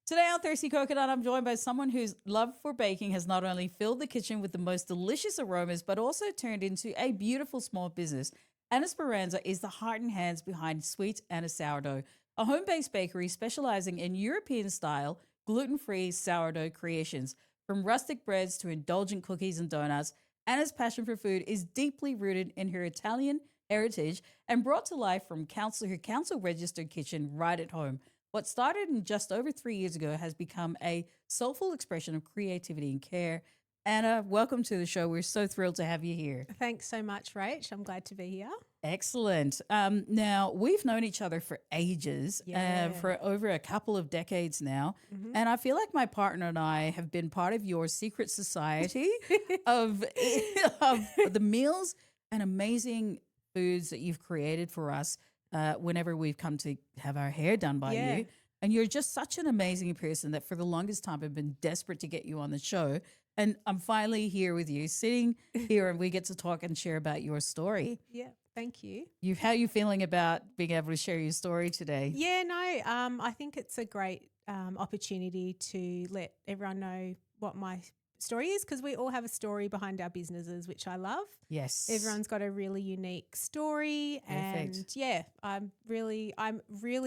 Today on Thirstee Coconut, I'm joined by someone whose love for baking has not only filled the kitchen with the most delicious aromas, but also turned into a beautiful small business. Anna Speranza is the heart and hands behind Sweet Anna Sourdough, a home-based bakery specializing in European-style, gluten-free sourdough creations. From rustic breads to indulgent cookies and donuts, Anna's passion for food is deeply rooted in her Italian heritage and brought to life from her council-registered kitchen right at home. What started in just over 3 years ago has become a soulful expression of creativity and care. Anna, welcome to the show. We're so thrilled to have you here. Thanks so much, Rach. I'm glad to be here. Excellent. Now, we've known each other for ages, for over a couple of decades now. Mm-hmm. And I feel like my partner and I have been part of your secret society of the meals and amazing foods that you've created for us. Whenever we've come to have our hair done by you. And you're just such an amazing person that for the longest time I've been desperate to get you on the show. And I'm finally here with you, sitting here, and we get to talk and share about your story. Yeah, thank you. How are you feeling about being able to share your story today? Yeah, no, I think it's a great opportunity to let everyone know what my story is, because we all have a story behind our businesses, which I love. Yes. Everyone's got a really unique story. Perfect. And yeah, I'm really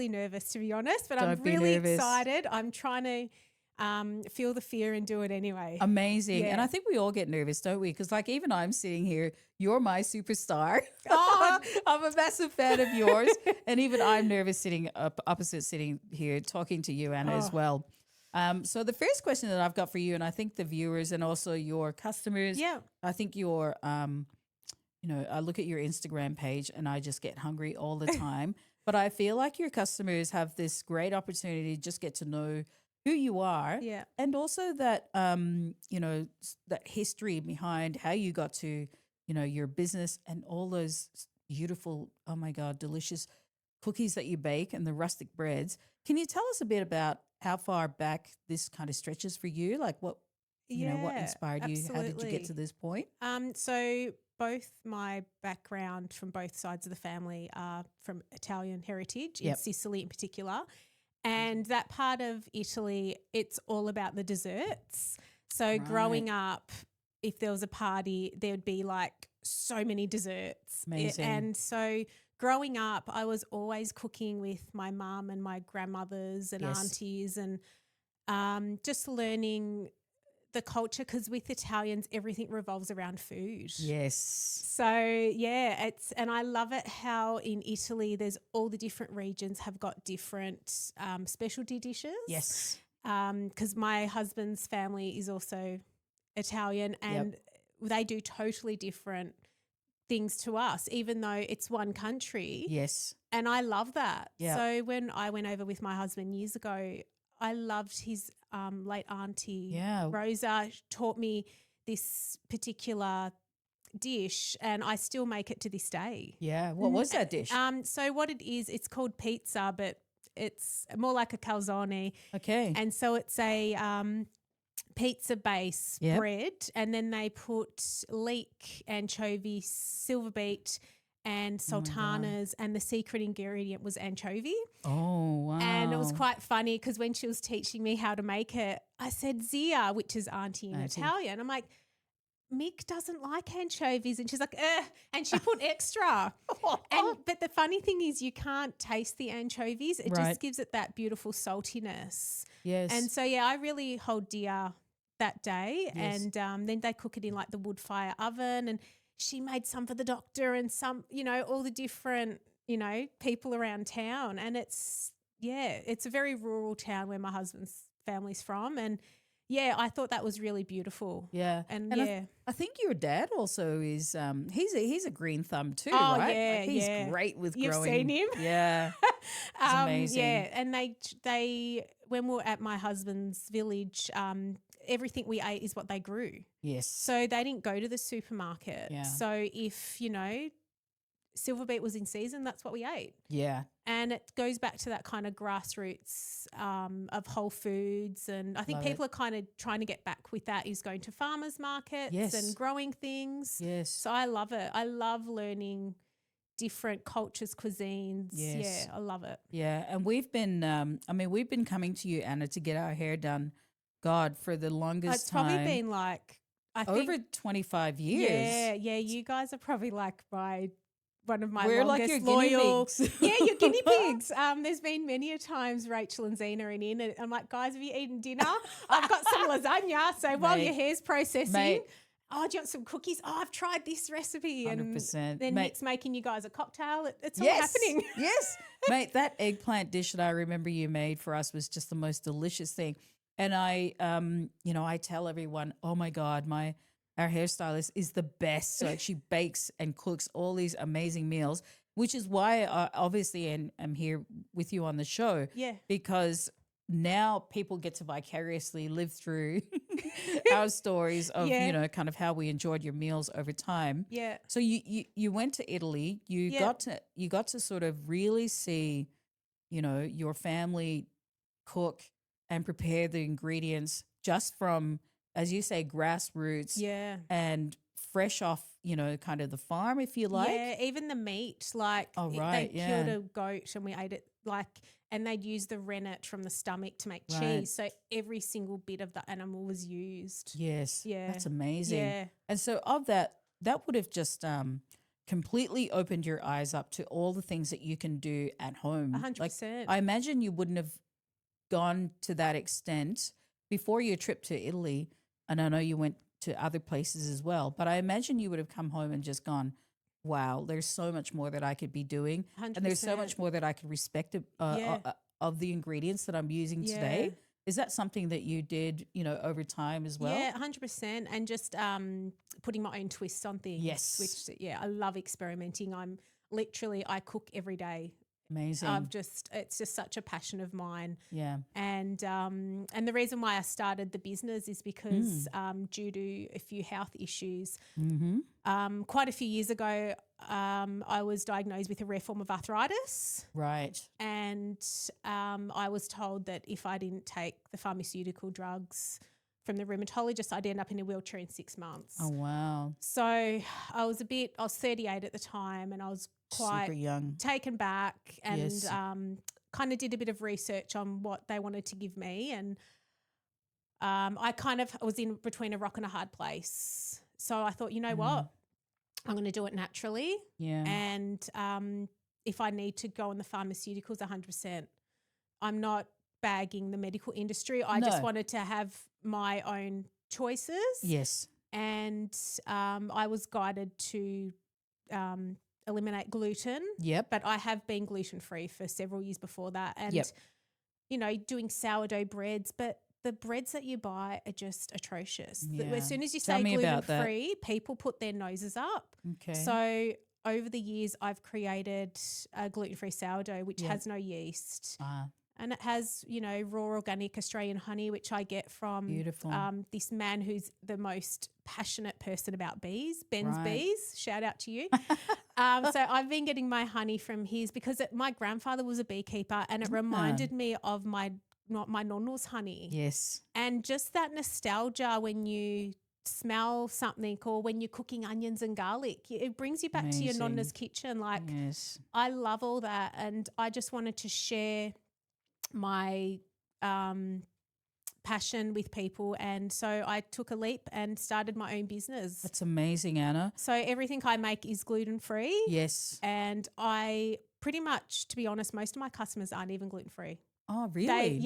nervous, to be honest, but Don't I'm be really nervous. excited. I'm trying to feel the fear and do it anyway. Amazing. Yeah. And I think we all get nervous, don't we? Because like even I'm sitting here, you're my superstar. Oh. I'm a massive fan of yours. And even I'm nervous sitting here talking to you, Anna, as well. So the first question that I've got for you, and I think the viewers and also your customers, I think your, I look at your Instagram page and I just get hungry all the time. But I feel like your customers have this great opportunity to just get to know who you are. Yeah. And also that, that history behind how you got to, your business and all those beautiful, oh my God, delicious cookies that you bake and the rustic breads. Can you tell us a bit about how far back this kind of stretches for you? Like what inspired you? How did you get to this point? So both my background from both sides of the family are from Italian heritage, in Sicily in particular. And that part of Italy, it's all about the desserts. So growing up, if there was a party, there would be like so many desserts. Amazing. And so growing up, I was always cooking with my mum and my grandmothers and aunties, and just learning the culture, because with Italians, everything revolves around food. Yes. So yeah, and I love it how in Italy there's all the different regions have got different specialty dishes. Yes. Because my husband's family is also Italian, and they do totally different things to us, even though it's one country. Yes. And I love that. Yep. So when I went over with my husband years ago, I loved his late auntie Rosa taught me this particular dish, and I still make it to this day. Yeah. What was that dish? So what it is, it's called pizza, but it's more like a calzone. Okay. And so it's a pizza base bread, and then they put leek, anchovy, silver beet, and sultanas, and the secret ingredient was anchovy. Oh, wow. And it was quite funny because when she was teaching me how to make it, I said zia, which is auntie in Italian. I'm like, Mick doesn't like anchovies. And she's like, and she put extra. But the funny thing is you can't taste the anchovies. It just gives it that beautiful saltiness. Yes. And so, yeah, I really hold dear that day. Yes. And then they cook it in like the wood fire oven, and she made some for the doctor and some, all the different, people around town. And it's a very rural town where my husband's family's from. And yeah, I thought that was really beautiful. Yeah. And I think your dad also is he's a green thumb too, oh, right? Yeah, like he's great with You've growing. seen him? Yeah. It's amazing. Yeah, and they when we were at my husband's village, everything we ate is what they grew. Yes. So they didn't go to the supermarket. Yeah. So if, silver beet was in season, that's what we ate. Yeah. And it goes back to that kind of grassroots of whole foods. And I think Love people are kind of trying to get back with that, is going to farmers markets and growing things. Yes. So I love it. I love learning different cultures, cuisines. Yes. Yeah, I love it. Yeah, and we've been, we've been coming to you, Anna, to get our hair done, God, for the longest It's probably time, been like, I over think, 25 yeah, years. you guys are probably like one of my We're like your longest guinea loyal. pigs. Yeah, your guinea pigs. There's been many a times Rachel and Zena are in, and I'm like, guys, have you eaten dinner? I've got some lasagna. So while your Mate, hair's processing, mate. oh, do you want some cookies? Oh, I've tried this recipe. And 100%. then Mate, Nick's making you guys a cocktail. It's all yes, happening. yes. Mate, that eggplant dish that I remember you made for us was just the most delicious thing. And I tell everyone, oh my God, our hairstylist is the best. So like she bakes and cooks all these amazing meals, which is why obviously I'm here with you on the show. Yeah. Because now people get to vicariously live through our stories of, Yeah. kind of how we enjoyed your meals over time. Yeah. So you went to Italy. You got to sort of really see, your family cook and prepare the ingredients just from, as you say, grassroots Yeah. and fresh off, kind of the farm, if you like. Yeah, even the meat, like Oh, they right, killed yeah. a goat and we ate it, and they'd use the rennet from the stomach to make Right. cheese. So every single bit of the animal was used. Yes. Yeah. That's amazing. Yeah. And so of that would have just completely opened your eyes up to all the things that you can do at home. 100%. I imagine you wouldn't have gone to that extent before your trip to Italy. And I know you went to other places as well, but I imagine you would have come home and just gone, wow, there's so much more that I could be doing. 100%. And there's so much more that I could respect Yeah. of the ingredients that I'm using Yeah. today. Is that something that you did, over time as well? Yeah, 100%. And just putting my own twists on things. Yes. Which, I love experimenting. I cook every day. Amazing. It's just such a passion of mine. Yeah. And the reason why I started the business is because due to a few health issues, quite a few years ago, I was diagnosed with a rare form of arthritis. Right. And I was told that if I didn't take the pharmaceutical drugs from the rheumatologist, I'd end up in a wheelchair in 6 months. Oh, wow. So I was 38 at the time, and I was quite super young, taken back, and Yes. kind of did a bit of research on what they wanted to give me. And I was in between a rock and a hard place. So I thought, you know what? I'm going to do it naturally. Yeah. And if I need to go on the pharmaceuticals, 100%. I'm not bagging the medical industry. I just No. wanted to have my own choices. Yes. And I was guided to eliminate gluten. Yep. But I have been gluten-free for several years before that. And, Yep. Doing sourdough breads, but the breads that you buy are just atrocious. Yeah. As soon as you Tell say me about that. gluten-free, people put their noses up. Okay. So over the years, I've created a gluten-free sourdough, which Yep. has no yeast. Ah, And it has, raw organic Australian honey, which I get from Beautiful. This man who's the most passionate person about bees, Ben's Right. Bees. Shout out to you. So I've been getting my honey from his because my grandfather was a beekeeper, and it reminded me of my nonno's honey. yes. And just that nostalgia when you smell something or when you're cooking onions and garlic, it brings you back to your Amazing. nonna's kitchen. Like, Yes. I love all that, and I just wanted to share my passion with people, and so I took a leap and started my own business. That's amazing, Anna. So everything I make is gluten-free, Yes. and I pretty much, to be honest, most of my customers aren't even gluten-free. Oh, really?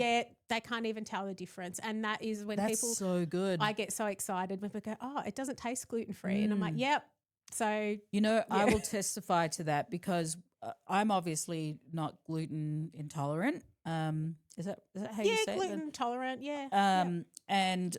They can't even tell the difference, and that is when That's people. so good. I get so excited when people go, "Oh, it doesn't taste gluten-free," and I'm like, "Yep." So I Yeah. will testify to that because I'm obviously not gluten intolerant. Is that how you say gluten it? intolerant, yeah. And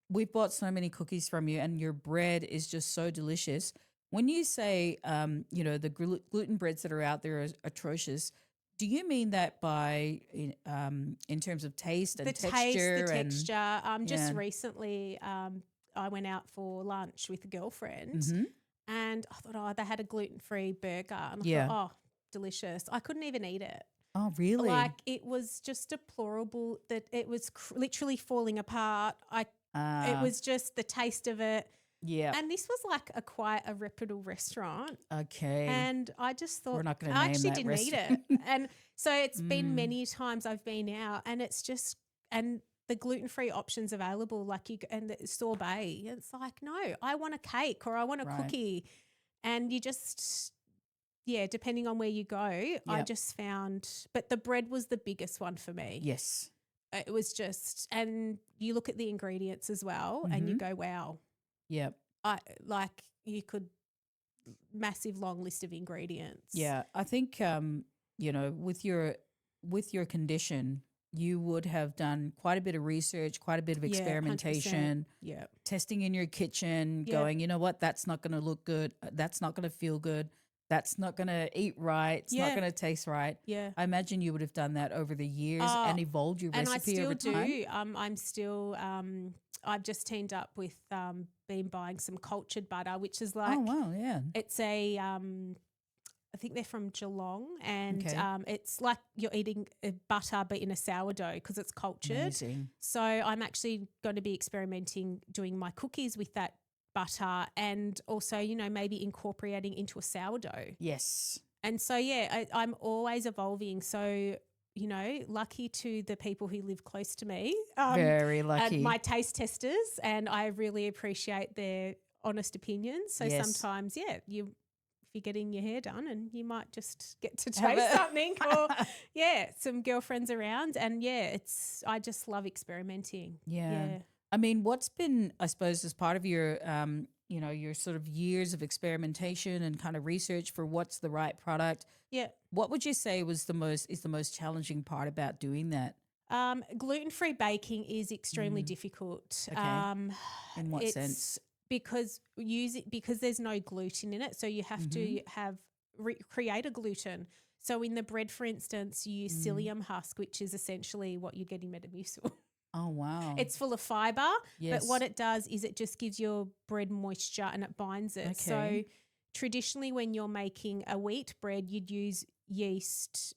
we've bought so many cookies from you, and your bread is just so delicious. When you say, the gluten breads that are out there are atrocious, do you mean that by in terms of taste and The texture? taste, the texture. Just Yeah. recently, I went out for lunch with a girlfriend, Mhm. and I thought, they had a gluten-free burger, and I Yeah. thought, delicious. I couldn't even eat it. Oh, really? Like, it was just deplorable that it was literally falling apart. It was just the taste of it. Yeah. And this was like quite a reputable restaurant. Okay. And I just thought, We're not going to I name actually that didn't eat restaurant. it. And so it's been many times I've been out, and it's just, and the gluten-free options available, like and the sorbet. It's like, no, I want a cake or I want a Right. cookie. And you just, yeah, depending on where you go, I Yep. just found, but the bread was the biggest one for me. Yes. It was just, and you look at the ingredients as well and you go, wow, Yep. like you could, massive long list of ingredients. Yeah. I think, you know, with your condition, you would have done quite a bit of research, quite a bit of Yeah, 100%. experimentation, Yeah. testing in your kitchen, Yeah. going, you know what, that's not going to look good. That's not going to feel good. That's not going to eat right. It's not Yeah. going to taste right. Yeah. I imagine you would have done that over the years and evolved your And I recipe still over time. do. I'm still, I've just teamed up with, been buying some cultured butter, which is like, Oh, wow. Yeah. it's a, I think they're from Geelong, and Okay. it's like you're eating butter but in a sourdough because it's cultured. Amazing. So I'm actually going to be experimenting doing my cookies with that butter, and also, you know, maybe incorporating into a sourdough. Yes. And so, yeah, I'm always evolving. So, you know, lucky to the people who live close to me. Very lucky. And my taste testers, and I really appreciate their honest opinions. So Yes. sometimes, yeah, if you're getting your hair done and you might just get to Have taste it. something, or some girlfriends around, and I just love experimenting. Yeah. I mean, what's been, I suppose, as part of your, you know, your sort of years of experimentation and kind of research for what's the right product. Yeah. What would you say is the most challenging part about doing that? Gluten-free baking is extremely difficult. Okay. In what sense? Because there's no gluten in it, so you have to create a gluten. So in the bread, for instance, you use psyllium husk, which is essentially what you get in Metamucil. Oh, wow. It's full of fiber, Yes. but what it does is it just gives your bread moisture and it binds it. So Okay. traditionally when you're making a wheat bread, you'd use yeast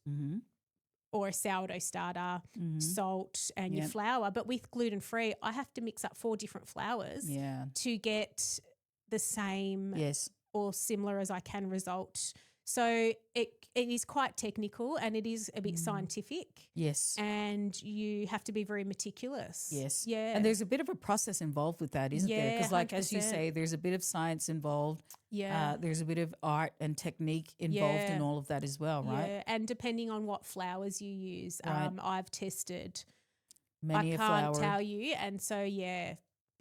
or a sourdough starter, salt, and your Yep. flour. But with gluten-free, I have to mix up 4 different flours Yeah. to get the same Yes. or similar as I can result. So it is quite technical, and it is a bit scientific, Yes. and you have to be very meticulous. Yes. Yeah. And there's a bit of a process involved with that, isn't there? Yeah, Because like, as you 100%. say, there's a bit of science involved. Yeah. There's a bit of art and technique involved in Yeah. all of that as well, right? Yeah. And depending on what flours you use, Right. I've tested. Many I a can't flour. tell you. And so, yeah.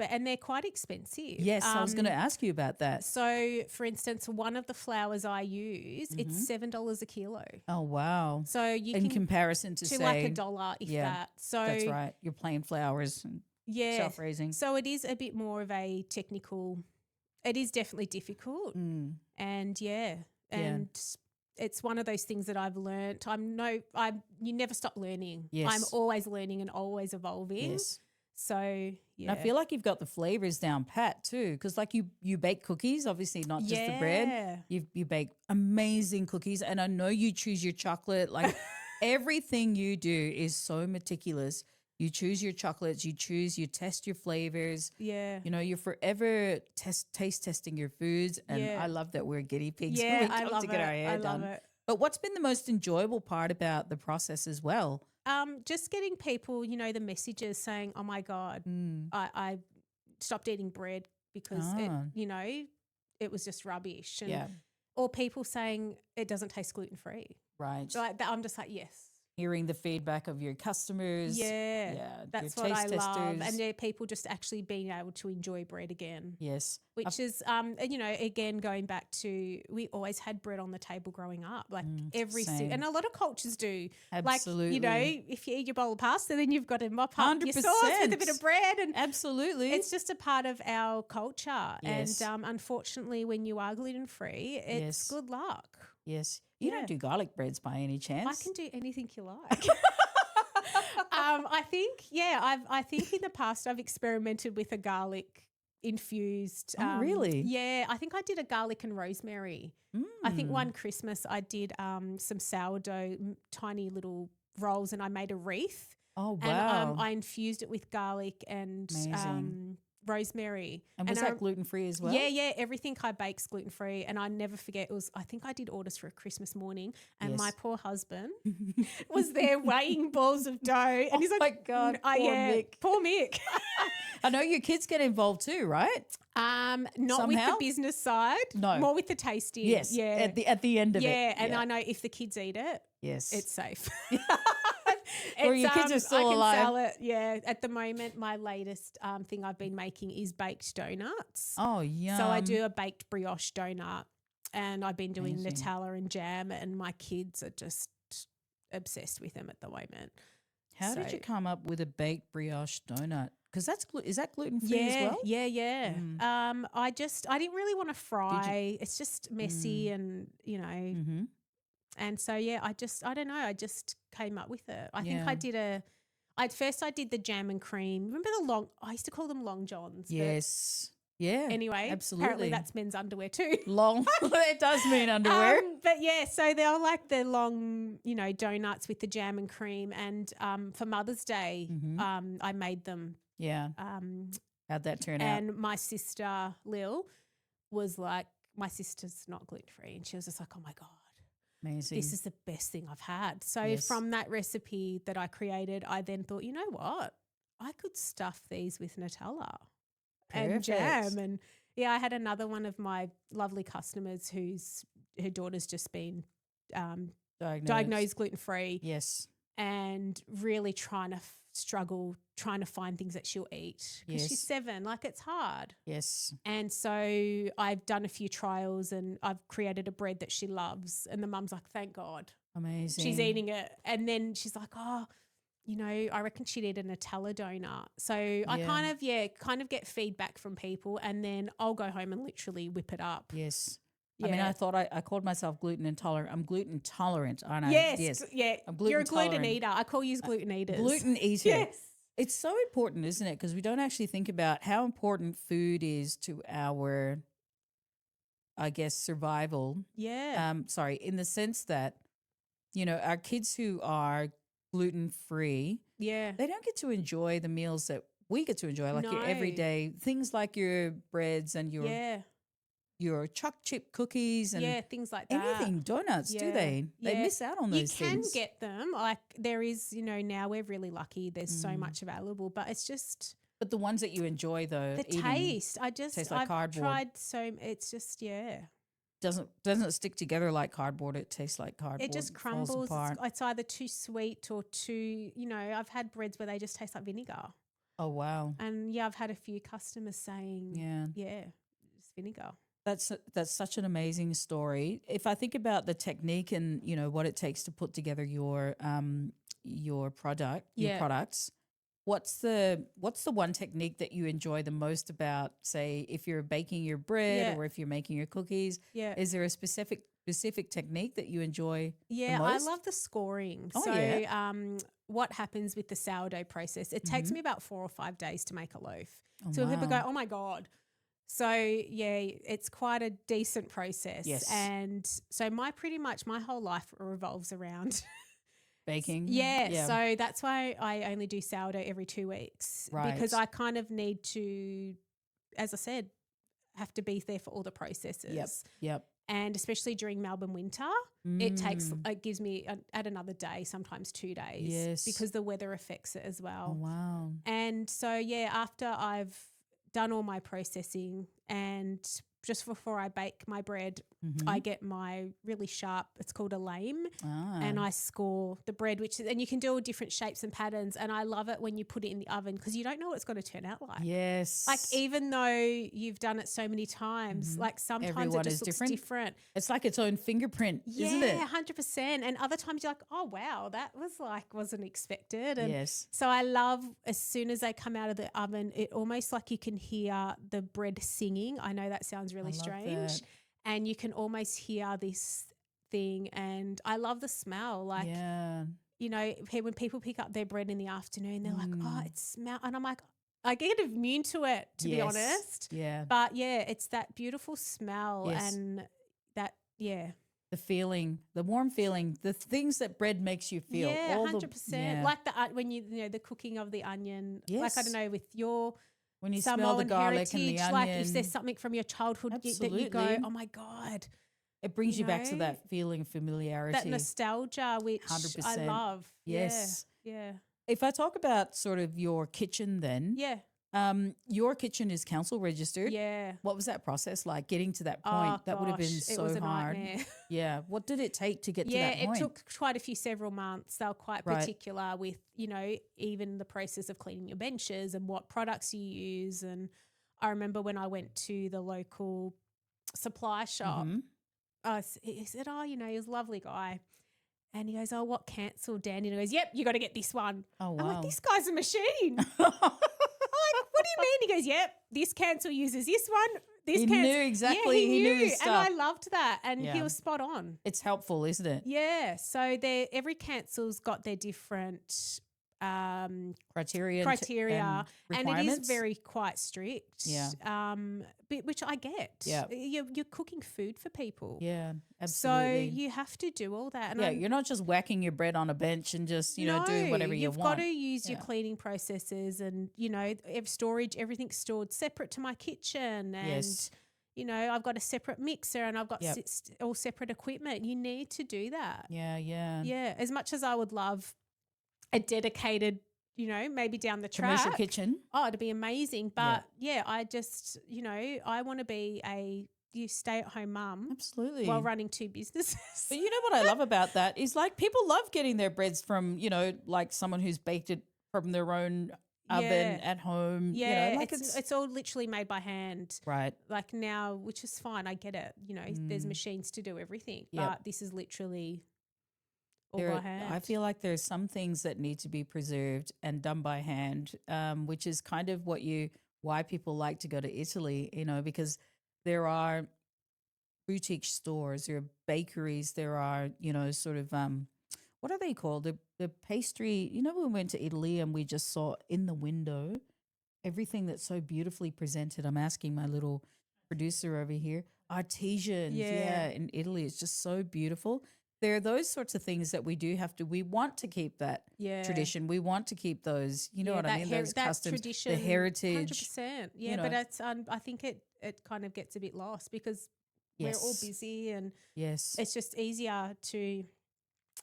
And they're quite expensive. Yes, I was going to ask you about that. So, for instance, one of the flours I use, it's $7 a kilo. Oh, wow. So you In can comparison to, to say, like $1, if yeah, that. So that's right. You're plain flours and yeah. self-raising. So it is a bit more of a technical. It is definitely difficult, and it's one of those things that I've learnt. You never stop learning. Yes. I'm always learning and always evolving. Yes. So And yeah, I feel like you've got the flavors down pat too, because like you bake cookies, obviously not just the bread. You bake amazing cookies, and I know you choose your chocolate. Like everything you do is so meticulous. You choose your chocolates, you test your flavors. Yeah. You know, you're forever taste testing your foods, and Yeah. I love that we're guinea pigs Yeah, when we I come love to get it. our hair I done. love it. But what's been the most enjoyable part about the process as well? Just getting people, you know, the messages saying, "Oh my God, I stopped eating bread because it was just rubbish," and or people saying it doesn't taste gluten free. Right. Like that, I'm just like, yes. Hearing the feedback of your customers. Yeah, that's your what I taste love. testers. And there people just actually being able to enjoy bread again. Yes. Which is, again, going back to, we always had bread on the table growing up, like same. and a lot of cultures do. Absolutely. Like, if you eat your bowl of pasta, then you've got to mop up your sauce with a bit of bread. And absolutely. it's just a part of our culture. Yes. And unfortunately, when you are gluten-free, it's good luck. Yes. You don't do garlic breads by any chance? I can do anything you like. I think in the past I've experimented with a garlic infused. Oh, really? Yeah, I think I did a garlic and rosemary. I think one Christmas I did some sourdough, tiny little rolls, and I made a wreath. Oh, wow. And I infused it with garlic and rosemary. And was that gluten-free as well? Yeah, everything I bake's gluten-free. And I never forget, I think I did orders for a Christmas morning, and my poor husband was there weighing balls of dough. And he's like, my God, poor Mick. Poor Mick. I know your kids get involved too, right? Not with the business side. No. More with the tasting. Yes. Yeah. At the end of it. Yeah. And I know if the kids eat it, yes, it's safe. Or your kids are still alive. I can sell it. Yeah. At the moment, my latest thing I've been making is baked donuts. Oh, yum. So I do a baked brioche donut, and I've been doing Nutella and jam, and my kids are just obsessed with them at the moment. How did you come up with a baked brioche donut? Because is that gluten free as well? Yeah. I didn't really want to fry. It's just messy, and and so I don't know. I just came up with it. I think I did I did the jam and cream. Remember I used to call them long johns. Yes. Yeah. Anyway, absolutely. Apparently that's men's underwear too. Long. It does mean underwear. But yeah, so they're like the long, donuts with the jam and cream. And for Mother's Day, I made them. Yeah. How'd that turn out? And my sister Lil was like, my sister's not gluten free, and she was just like, oh my God. Amazing. This is the best thing I've had. So from that recipe that I created, I then thought, you know what? I could stuff these with Nutella and jam. And I had another one of my lovely customers her daughter's just been diagnosed gluten-free. Yes. And really trying to find things that she'll eat because she's 7. Like, it's hard. Yes. And so I've done a few trials, and I've created a bread that she loves, and the mum's like, thank God. Amazing. She's eating it. And then she's like, oh, I reckon she'd eat a Nutella donut. So I kind of get feedback from people, and then I'll go home and literally whip it up. Yes. Yeah. I mean, I thought I called myself gluten intolerant. I'm gluten tolerant, aren't I? Yes. Yeah. I'm gluten You're a gluten tolerant. eater. I call you gluten eaters. Gluten eater. Yes. It's so important, isn't it? Because we don't actually think about how important food is to our, I guess, survival. Yeah. In the sense that, our kids who are gluten-free, they don't get to enjoy the meals that we get to enjoy, like your everyday things, like your breads and your choc chip cookies and things like that. Anything, donuts, do they? They miss out on those things. You can get them. Like, there is, now we're really lucky. There's so much available, but it's just. But the ones that you enjoy, though, the taste. tastes like cardboard. Tried it's just doesn't stick together like cardboard. It tastes like cardboard. It just crumbles. Falls apart. It's either too sweet or too. I've had breads where they just taste like vinegar. Oh wow! And I've had a few customers saying, it's vinegar. That's such an amazing story. If I think about the technique and what it takes to put together your products, what's the one technique that you enjoy the most about, say, if you're baking your bread or if you're making your cookies? Yeah. Is there a specific technique that you enjoy? Yeah, the most? I love the scoring. Oh, so what happens with the sourdough process? It takes me about 4 or 5 days to make a loaf. So people go, oh my God. So it's quite a decent process. Yes. And so my whole life revolves around baking. Yeah. So that's why I only do sourdough every 2 weeks. Right. Because I kind of need to, as I said, have to be there for all the processes. Yep. And especially during Melbourne winter, it gives me at another day, sometimes 2 days. Yes. Because the weather affects it as well. Oh, wow. And so, after I've done all my processing, and just before I bake my bread, I get my really sharp, it's called a lame, and I score the bread, and you can do all different shapes and patterns. And I love it when you put it in the oven because you don't know what it's going to turn out like. Yes. Like, even though you've done it so many times, like sometimes Everyone it just looks different. It's like its own fingerprint, isn't it? Yeah, 100%. And other times you're like, oh, wow, that wasn't expected. And yes. So I love, as soon as they come out of the oven, it almost like you can hear the bread singing. I know that sounds really strange. And you can almost hear this thing, and I love the smell. Like, when people pick up their bread in the afternoon, they're like, oh, it smells. And I'm like, I get immune to it, to be honest. Yeah. But it's that beautiful smell and that, the feeling, the warm feeling, the things that bread makes you feel. Yeah, 100%. Like when the cooking of the onion. Yes. Like, I don't know, with your When you smell the Samoan garlic and the heritage, like if onion, there's something from your childhood that you go, Absolutely. oh my God, it brings you you back to know, that feeling of familiarity. that nostalgia, which I 100%. love. Yes. Yeah. If I talk about sort of your kitchen then, Yeah. your kitchen is council registered. Yeah. What was that process like getting to that Oh, point? That would have been gosh, it so was a hard. nightmare. Yeah. What did it take to get to Yeah, that it point? took quite a several months. They were quite Right. particular with, you know, even the process of cleaning your benches and what products you use. And I remember when I went to the local supply shop, Mm-hmm. he said, oh, you know, he was a lovely guy. And he goes, oh, what cancelled, Dan? And he goes, yep, you got to get this one. Oh, I'm like, wow. this guy's a machine. I'm like, what do you mean? He goes, yep, this cancel uses this one. This He cancel. knew exactly. Yeah, He knew his And stuff. I loved that. And he Yeah. was spot on. It's helpful, isn't it? Yeah. So every council's got their different Criteria. criteria, and it is requirements. very quite strict. Yeah. Which I get. Yeah. You're cooking food for people. Yeah, So absolutely. you have to do all that. And Yeah, you're not just whacking your bread on a bench and just, doing whatever you you've want. got to use your Yeah. cleaning processes and, storage, everything's stored separate to my kitchen. And, Yes. I've got a separate mixer and I've got Yep. all separate equipment. You need to do that. Yeah, yeah. Yeah. As much as I would love a dedicated, maybe down the track. Commercial kitchen. Oh, it'd be amazing. But I just, I want to be a stay-at-home mum Absolutely. while running two businesses. But you know what I love about that is like people love getting their breads from, like someone who's baked it from their own oven Yeah. at home. Yeah, Like it's all literally made by hand. right. Like now, which is fine. I get it. There's machines to do everything, Yep. but this is literally all by hand. I feel like there's some things that need to be preserved and done by hand, which is kind of why people like to go to Italy, because there are boutique stores, there are bakeries, there are, sort of, what are they called? The pastry, when we went to Italy and we just saw in the window everything that's so beautifully presented. I'm asking my little producer over here, artisans, Yeah. in Italy. It's just so beautiful. There are those sorts of things that we want to keep that tradition. We want to keep those, what I mean? Those that customs, tradition, the heritage. 100%. Yeah, but it's I think it kind of gets a bit lost because we're all busy and Yes. it's just easier to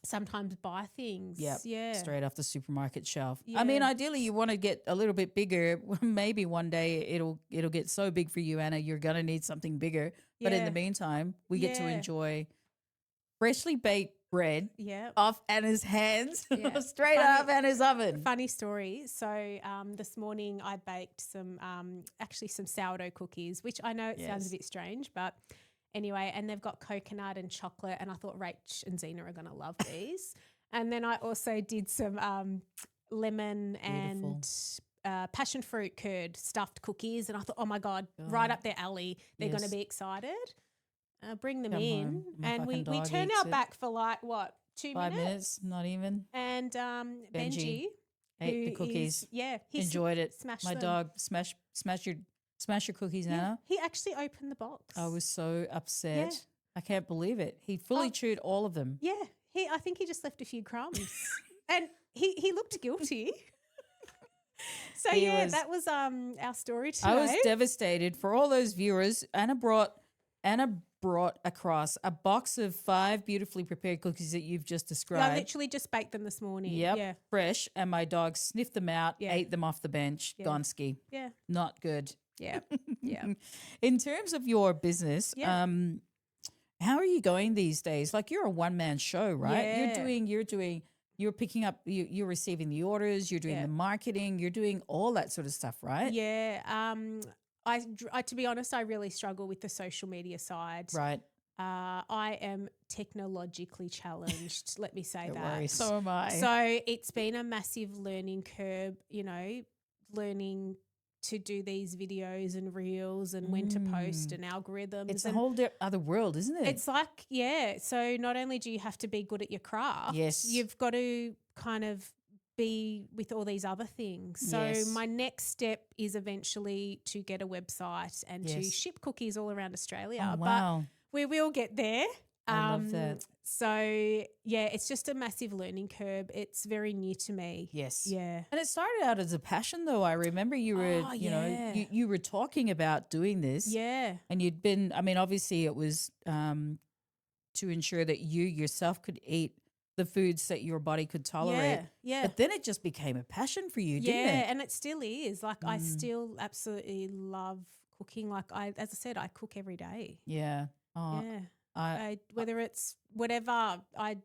sometimes buy things. Yep. Yeah. Straight off the supermarket shelf. I mean, Yeah. ideally you want to get a little bit bigger. Maybe one day it'll get so big for you, Anna, you're going to need something bigger. But in the Yeah. meantime, we get to Yeah. enjoy freshly baked bread Yeah. off Anna's hands, Yeah. straight Funny- off Anna's oven. Funny story. So this morning I baked some sourdough cookies, which I know it sounds a Yes. bit strange, but anyway, and they've got coconut and chocolate, and I thought Rach and Zena are going to love these. And then I also did some lemon and passion fruit curd stuffed cookies, and I thought, oh my God, right up their alley. They're going to Yes. be excited. Bring them Come in, home, my and we fucking dog turned eats our it. back for like what 2 5 minutes. minutes, not even. And Benji Ate the who cookies. he Enjoyed it. smashed My them. dog smash your cookies, Yeah, Anna. he actually opened the box. I was so upset. Yeah. I can't believe it. He fully Oh. chewed all of them. Yeah, I think he just left a few crumbs, and he looked guilty. So He yeah, was- that was our story today. I was devastated for all those viewers. Anna brought across a box of 5 beautifully prepared cookies that you've just Yeah, I described. literally just baked them this morning. Yep, Yeah, fresh, and my dog sniffed them out, Yeah. ate them off the bench. Yeah. Gonski, yeah, not good. yeah, yeah. In terms of your business, Yeah. how are you going these days? Like you're a one-man show, right? Yeah. You're picking up, you're receiving the orders, you're doing Yeah. the marketing, you're doing all that sort of stuff, right? Yeah. I to be honest, I really struggle with the social media side. Right. I am technologically challenged. Let me say Don't that. worry. So am I. So it's been a massive learning curve, learning to do these videos and reels and when to post and algorithms. it's a and whole other world, isn't it? it's like, yeah. So not only do you have to be good at your craft, Yes. you've got to kind of be with all these other things. So Yes. my next step is eventually to get a website and to Yes. ship cookies all around Australia. Oh, wow. But we will get there. I love that. So yeah, it's just a massive learning curve. It's very new to me. Yes. Yeah. And it started out as a passion, though. I remember you were, Oh, you know, yeah. you were talking about doing this. Yeah. And you'd been, I mean, obviously it was to ensure that you yourself could eat the foods that your body could tolerate. Yeah. Yeah. But then it just became a passion for you, didn't Yeah, it? and it still is. Like I still absolutely love cooking. Like as I said, I cook every day. Yeah. Oh, Yeah. I, Whether it's whatever, I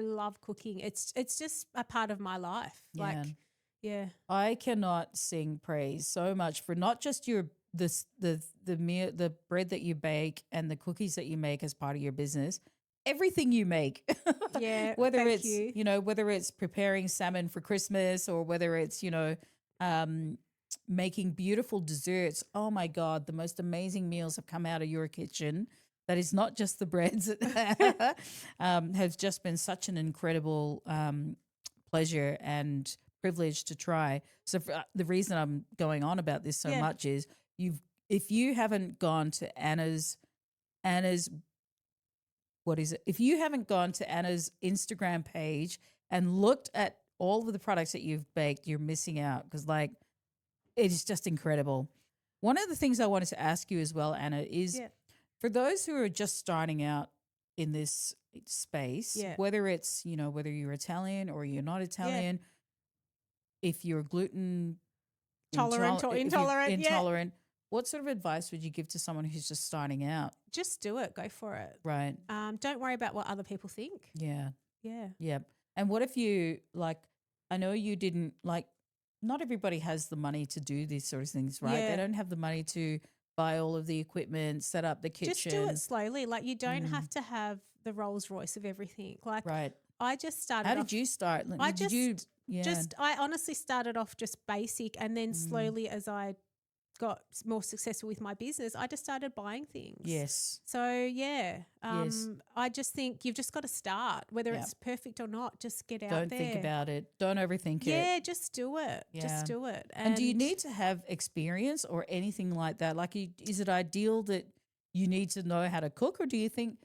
love cooking. It's just a part of my life. Yeah. Like, yeah. I cannot sing praise so much for not just your the bread that you bake and the cookies that you make as part of your business, everything you make. Yeah, whether thank it's you. whether it's preparing salmon for Christmas or whether it's making beautiful desserts. Oh my God, the most amazing meals have come out of your kitchen. That is not just the breads. Has just been such an incredible pleasure and privilege to try. So the reason I'm going on about this so Yeah. much is if you haven't gone to Anna's what is it? If you haven't gone to Anna's Instagram page and looked at all of the products that you've baked, you're missing out because like it is just incredible. One of the things I wanted to ask you as well, Anna, is Yeah. for those who are just starting out in this space, Yeah. whether it's, whether you're Italian or you're not Italian, if you're gluten Tolerant or if you're intolerant. Yeah. intolerant, what sort of advice would you give to someone who's just starting out? Just do it. Go for it. Right. Don't worry about what other people think. Yeah. Yeah. Yeah. And what if you I know you didn't not everybody has the money to do these sort of things, right? Yeah. They don't have the money to buy all of the equipment, set up the kitchen. Just do it slowly. Like you don't have to have the Rolls Royce of everything. Like Right. I just started. How did you start? I honestly started off just basic, and then slowly as I got more successful with my business, I just started buying things. Yes. So yeah, Yes. I just think you've just got to start, whether it's perfect or not. Just get out there. Don't think about it. Don't overthink it. Yeah, just do it. Yeah. Just do it. And do you need to have experience or anything like that? Like, is it ideal that you need to know how to cook, or do you think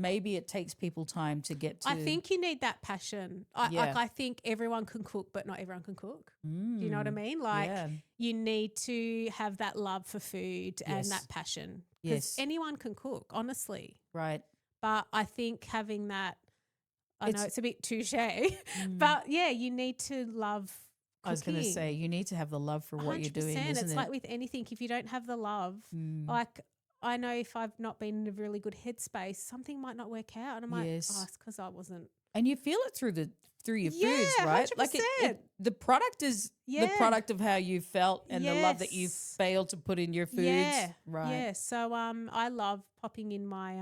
maybe it takes people time to get to? I think you need that passion. I think everyone can cook, but not everyone can cook. Do you know what I mean? Like you need to have that love for food and that passion. Because anyone can cook, honestly. Right. But I think having that, I know it's a bit touche, but yeah, you need to love cooking. I was going to say, you need to have the love for what you're doing, isn't It's it? like with anything, if you don't have the love, like I know if I've not been in a really good headspace, something might not work out. And I'm like, oh, it's because I wasn't. And you feel it through your foods, right? 100%. Like the product is the product of how you felt and the love that you failed to put in your foods. Yeah. Right. Yeah. So I love popping in my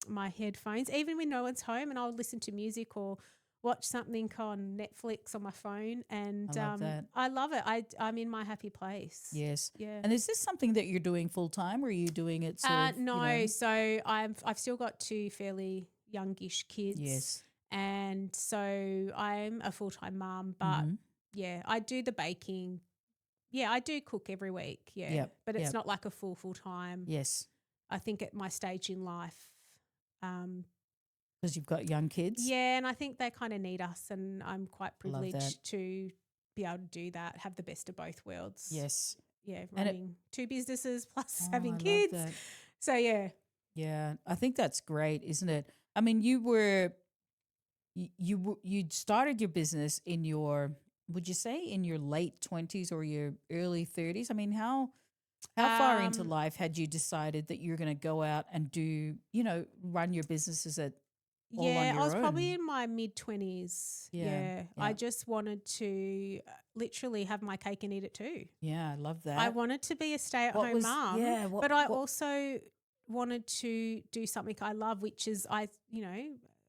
my headphones, even when no one's home, and I'll listen to music or watch something on Netflix on my phone, and I love that. I love it. I'm in my happy place. Yes. Yeah. And is this something that you're doing full time, or are you doing it sort of, No. So I've still got two fairly youngish kids. Yes. And so I'm a full-time mum, but yeah, I do the baking. Yeah, I do cook every week. Yeah. Yep. But it's not like a full-time. Yes. I think at my stage in life. Because you've got young kids. Yeah, and I think they kind of need us, and I'm quite privileged to be able to do that, have the best of both worlds. Yes. Yeah, running two businesses plus I having love kids. that. So yeah. Yeah, I think that's great, isn't it? I mean, you started your business in your, would you say in your late 20s or your early 30s? I mean, how far into life had you decided that you're going to go out and do, run your businesses all on your I was own? probably in my mid-20s. Yeah. I just wanted to literally have my cake and eat it too. Yeah, I love that. I wanted to be a stay-at-home mum, but I also wanted to do something I love, which is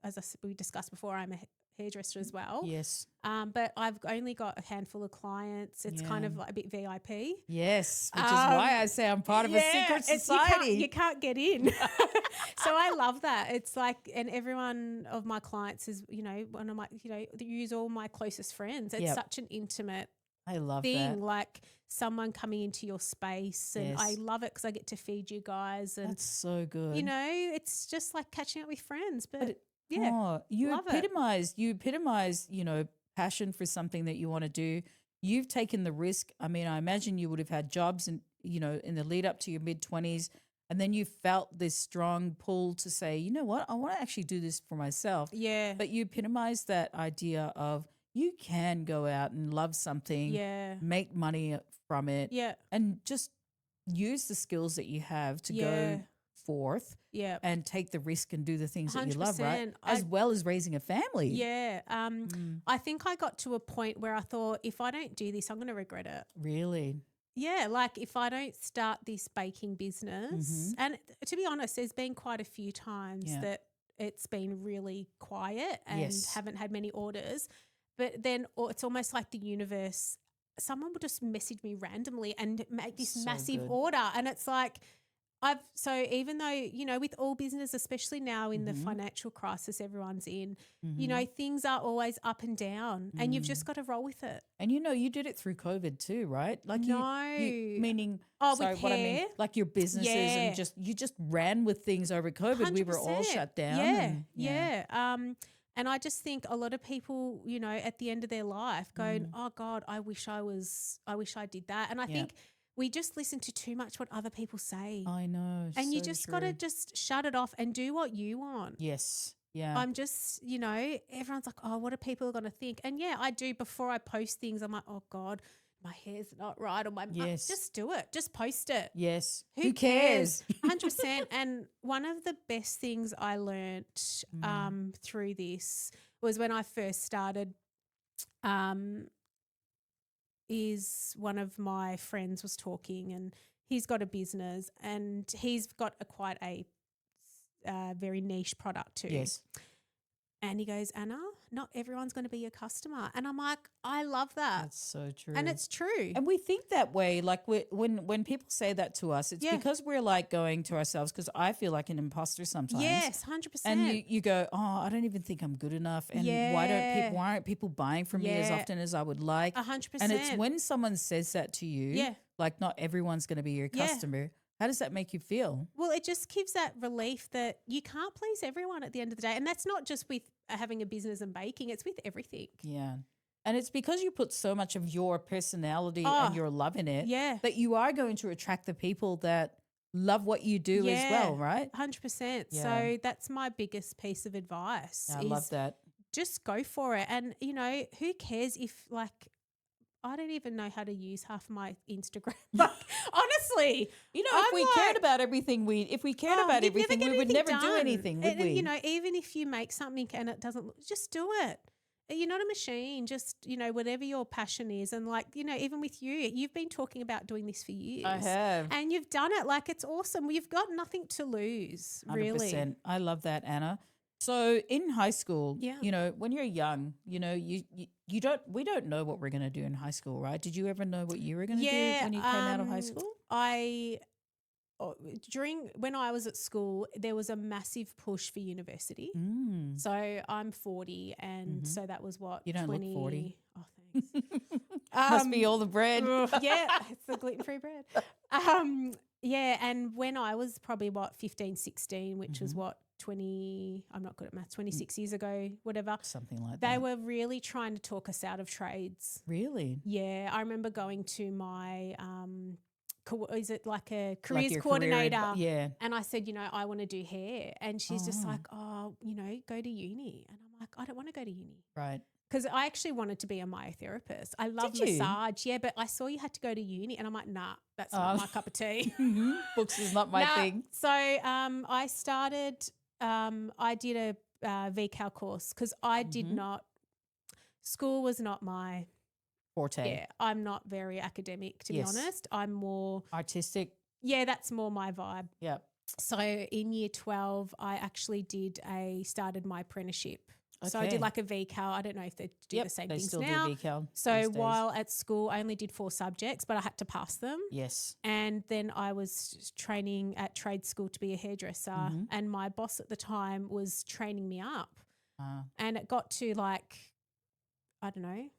as we discussed before, I'm a hairdresser as well. Yes. But I've only got a handful of clients. It's kind of like a bit VIP. Yes, which is why I say I'm part of a secret society. You can't get in. So I love that. It's like, and every one of my clients is, one of my, use all my closest friends. It's such an intimate I love thing, that. like someone coming into your space. And I Yes. love it because I get to feed you guys. And, That's so good. you know, it's just like catching up with friends. But yeah, Oh, love it. you epitomize, passion for something that you want to do. You've taken the risk. I mean, I imagine you would have had jobs and, in the lead up to your mid-20s, and then you felt this strong pull to say, you know what, I want to actually do this for myself. Yeah. But you epitomize that idea of you can go out and love something, Yeah. make money from it, Yeah. and just use the skills that you have to Yeah. go forth Yeah. and take the risk and do the things that you love, right? 100%. As well as raising a family. Yeah. Mm, I think I got to a point where I thought, if I don't do this, I'm going to regret it. really? Yeah, like if I don't start this baking business, Mhm. and to be honest, there's been quite a few times Yeah. that it's been really quiet and Yes. haven't had many orders, but then it's almost like the universe, someone will just message me randomly and make this So massive good. order. And it's like, so even though, with all business, especially now in the Mhm. financial crisis everyone's in, Mhm. things are always up and down and you've just Mm. got to roll with it. And you did it through COVID too, right? Like you No. meaning Oh, sorry, with what I mean, hair? like your businesses and Yeah. you just ran with things over COVID. We were all 100%. shut down Yeah, and yeah. And I just think a lot of people, at the end of their life going, Mm. oh God, I wish I did that. And I Yeah. think we just listen to too much what other people say. I know. And you so just got to true. just shut it off and do what you want. Yes. Yeah. I'm just, everyone's like, oh, what are people going to think? And yeah, I do. Before I post things, I'm like, oh God, my hair's not right, or Yes. just do it. Just post it. Yes. Who cares? 100%. And one of the best things I learnt through this was when I first started, is one of my friends was talking, and he's got a business and he's got quite a very niche product too. Yes. And he goes, Anna, not everyone's going to be your customer. And I'm like, I love that. That's so true. And it's true. And we think that way, like when people say that to us, it's Yeah. because we're like going to ourselves, because I feel like an imposter sometimes. Yes, 100%. And you go, oh, I don't even think I'm good enough. And Yeah. why aren't people buying from me as Yeah. often as I would like? 100%. And it's when someone says that to you, Yeah. like not everyone's going to be your Yeah. customer. How does that make you feel? Well, it just gives that relief that you can't please everyone at the end of the day. And that's not just with having a business and baking, it's with everything. Yeah. And it's because you put so much of your personality Oh, and your love in it yeah. that you are going to attract the people that love what you do as well, right? 100%. Yeah. So that's my biggest piece of advice. I is love that. Just go for it. And, who cares if, like, I don't even know how to use half my Instagram. Like, honestly, If we cared about everything, if we cared about you'd never everything, get we would anything never do done. anything, would And, we? even if you make something and it doesn't, just do it. You're not a machine. Just, whatever your passion is. And like, even with you've been talking about doing this for years. I have. And you've done it. Like, it's awesome. You've got nothing to lose, 100%. really. I love that, Anna. So in high school, Yeah. when you're young, we don't know what we're going to do in high school, right? Did you ever know what you were going to do when you came out of high school? When I was at school, there was a massive push for university. Mm. So I'm 40, and so that was what? You don't look 40. Oh, thanks. Must be all the bread. Yeah, it's the gluten-free bread. Yeah, and when I was probably 15, 16, which was 20, I'm not good at math, 26 years ago, whatever. Something like They that. were really trying to talk us out of trades. Really? Yeah, I remember going to my is it like a Like careers your coordinator? yeah. And I said, I want to do hair. And she's just Oh. like, go to uni. And I'm like, I don't want to go to uni. Right. Because I actually wanted to be a myotherapist. I love Did you? massage. Yeah, but I saw you had to go to uni. And I'm like, nah, that's not my cup of tea. Books is not my Nah. thing. So I started, I did a VCAL course because I did not, school was not my Forte. Yeah, I'm not very academic, to be honest. I'm more artistic. Yeah, that's more my vibe. Yep. So in year 12, I actually started my apprenticeship. So I Okay. did like a VCAL. I don't know if they do the same they things still now. do VCAL So these days. while at school, I only did 4 subjects, but I had to pass them. Yes. And then I was training at trade school to be a hairdresser. And my boss at the time was training me up. And it got to like, I don't know,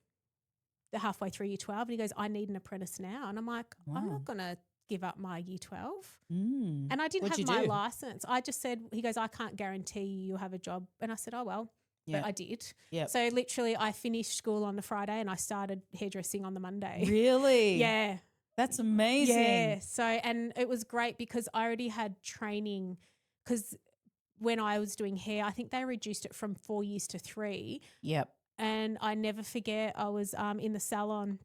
halfway through year 12 and he goes, I need an apprentice now. And I'm like, I'm Wow. not going to give up my year 12. Mm. And I didn't What'd have you my do? license. I just said, he goes, I can't guarantee you'll have a job. And I said, oh, well, Yeah. but I did. Yep. So literally I finished school on the Friday and I started hairdressing on the Monday. Really? Yeah. That's amazing. Yeah. So, and it was great because I already had training because when I was doing hair, I think they reduced it from 4 years to 3. Yep. And I never forget, I was in the salon,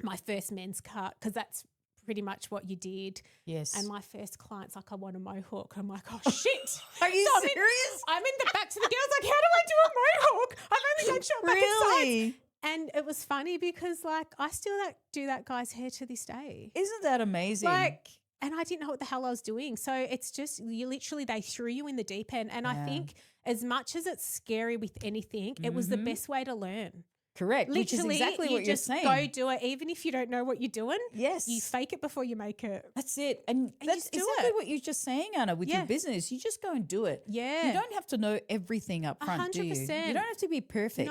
my first men's cut, because that's pretty much what you did. Yes. And my first client's like, I want a mohawk. I'm like, oh, shit. Are you So serious? I'm in the back to the girls like, how do I do a mohawk? I've only done short back and sides. Really? And it was funny because like I still do that guy's hair to this day. Isn't that amazing? Like, and I didn't know what the hell I was doing. So it's just they threw you in the deep end. And I think as much as it's scary with anything, it was the best way to learn. Correct. Literally, which is exactly what you're just saying. go do it, even if you don't know what you're doing. Yes. You fake it before you make it. That's it. And you that's just do exactly it. what you're just saying, Anna, with your business. You just go and do it. Yeah. You don't have to know everything up front, do you? 100%. You don't have to be perfect.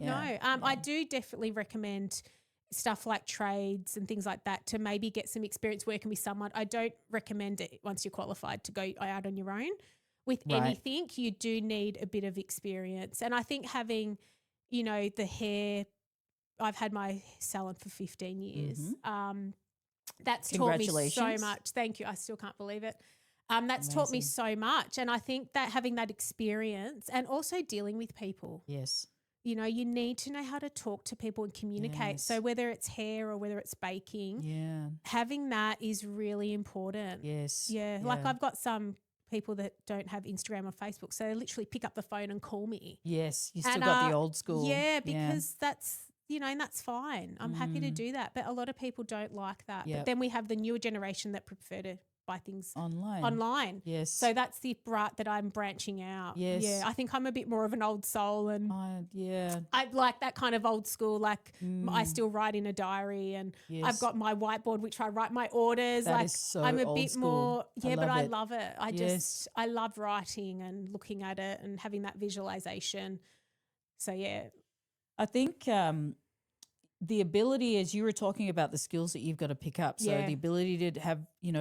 No. I do definitely recommend stuff like trades and things like that to maybe get some experience working with someone. I don't recommend it once you're qualified to go out on your own. With anything, you do need a bit of experience. And I think having, the hair, I've had my salon for 15 years. That's taught me so much. Thank you. I still can't believe it. That's taught me so much. And I think that having that experience and also dealing with people. Yes. You need to know how to talk to people and communicate. Yes. So whether it's hair or whether it's baking, having that is really important. Yes. Yeah. Like I've got some people that don't have Instagram or Facebook, so they literally pick up the phone and call me. Yes. You still got the old school. Yeah, because that's, and that's fine. I'm happy to do that. But a lot of people don't like that. Yep. But then we have the newer generation that prefer to buy things online. Yes. So that's the part that I'm branching out. Yes. Yeah. I think I'm a bit more of an old soul and yeah. I like that kind of old school. Like I still write in a diary and I've got my whiteboard, which I write my orders. That is so I'm a old bit school. more, but I it. love it. I love writing and looking at it and having that visualization. So yeah. I think the ability, as you were talking about the skills that you've got to pick up. So the ability to have,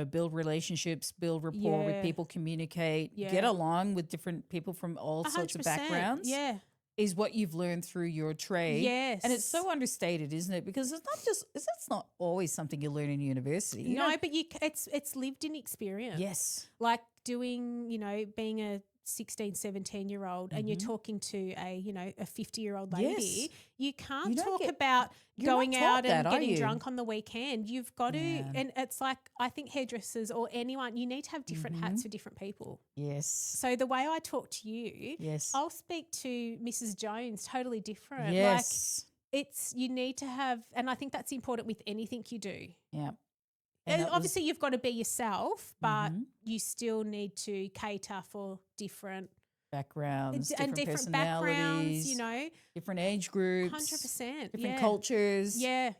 build relationships, build rapport with people, communicate, get along with different people from all sorts of 100%. backgrounds. Yeah. Is what you've learned through your trade. Yes. And it's so understated, isn't it? Because it's not always something you learn in university. But it's lived in experience. Yes. Like doing, being a 16, 17-year-old and you're talking to a 50-year-old lady, you can't talk about going out and getting drunk on the weekend. You've got to, and it's like, I think hairdressers or anyone, you need to have different hats for different people. Yes. So the way I talk to you, I'll speak to Mrs. Jones totally different. Yes. Like you need to have, and I think that's important with anything you do. Yeah. And obviously, you've got to be yourself, but you still need to cater for different backgrounds, and different backgrounds, different age groups, 100%, different cultures. Yeah.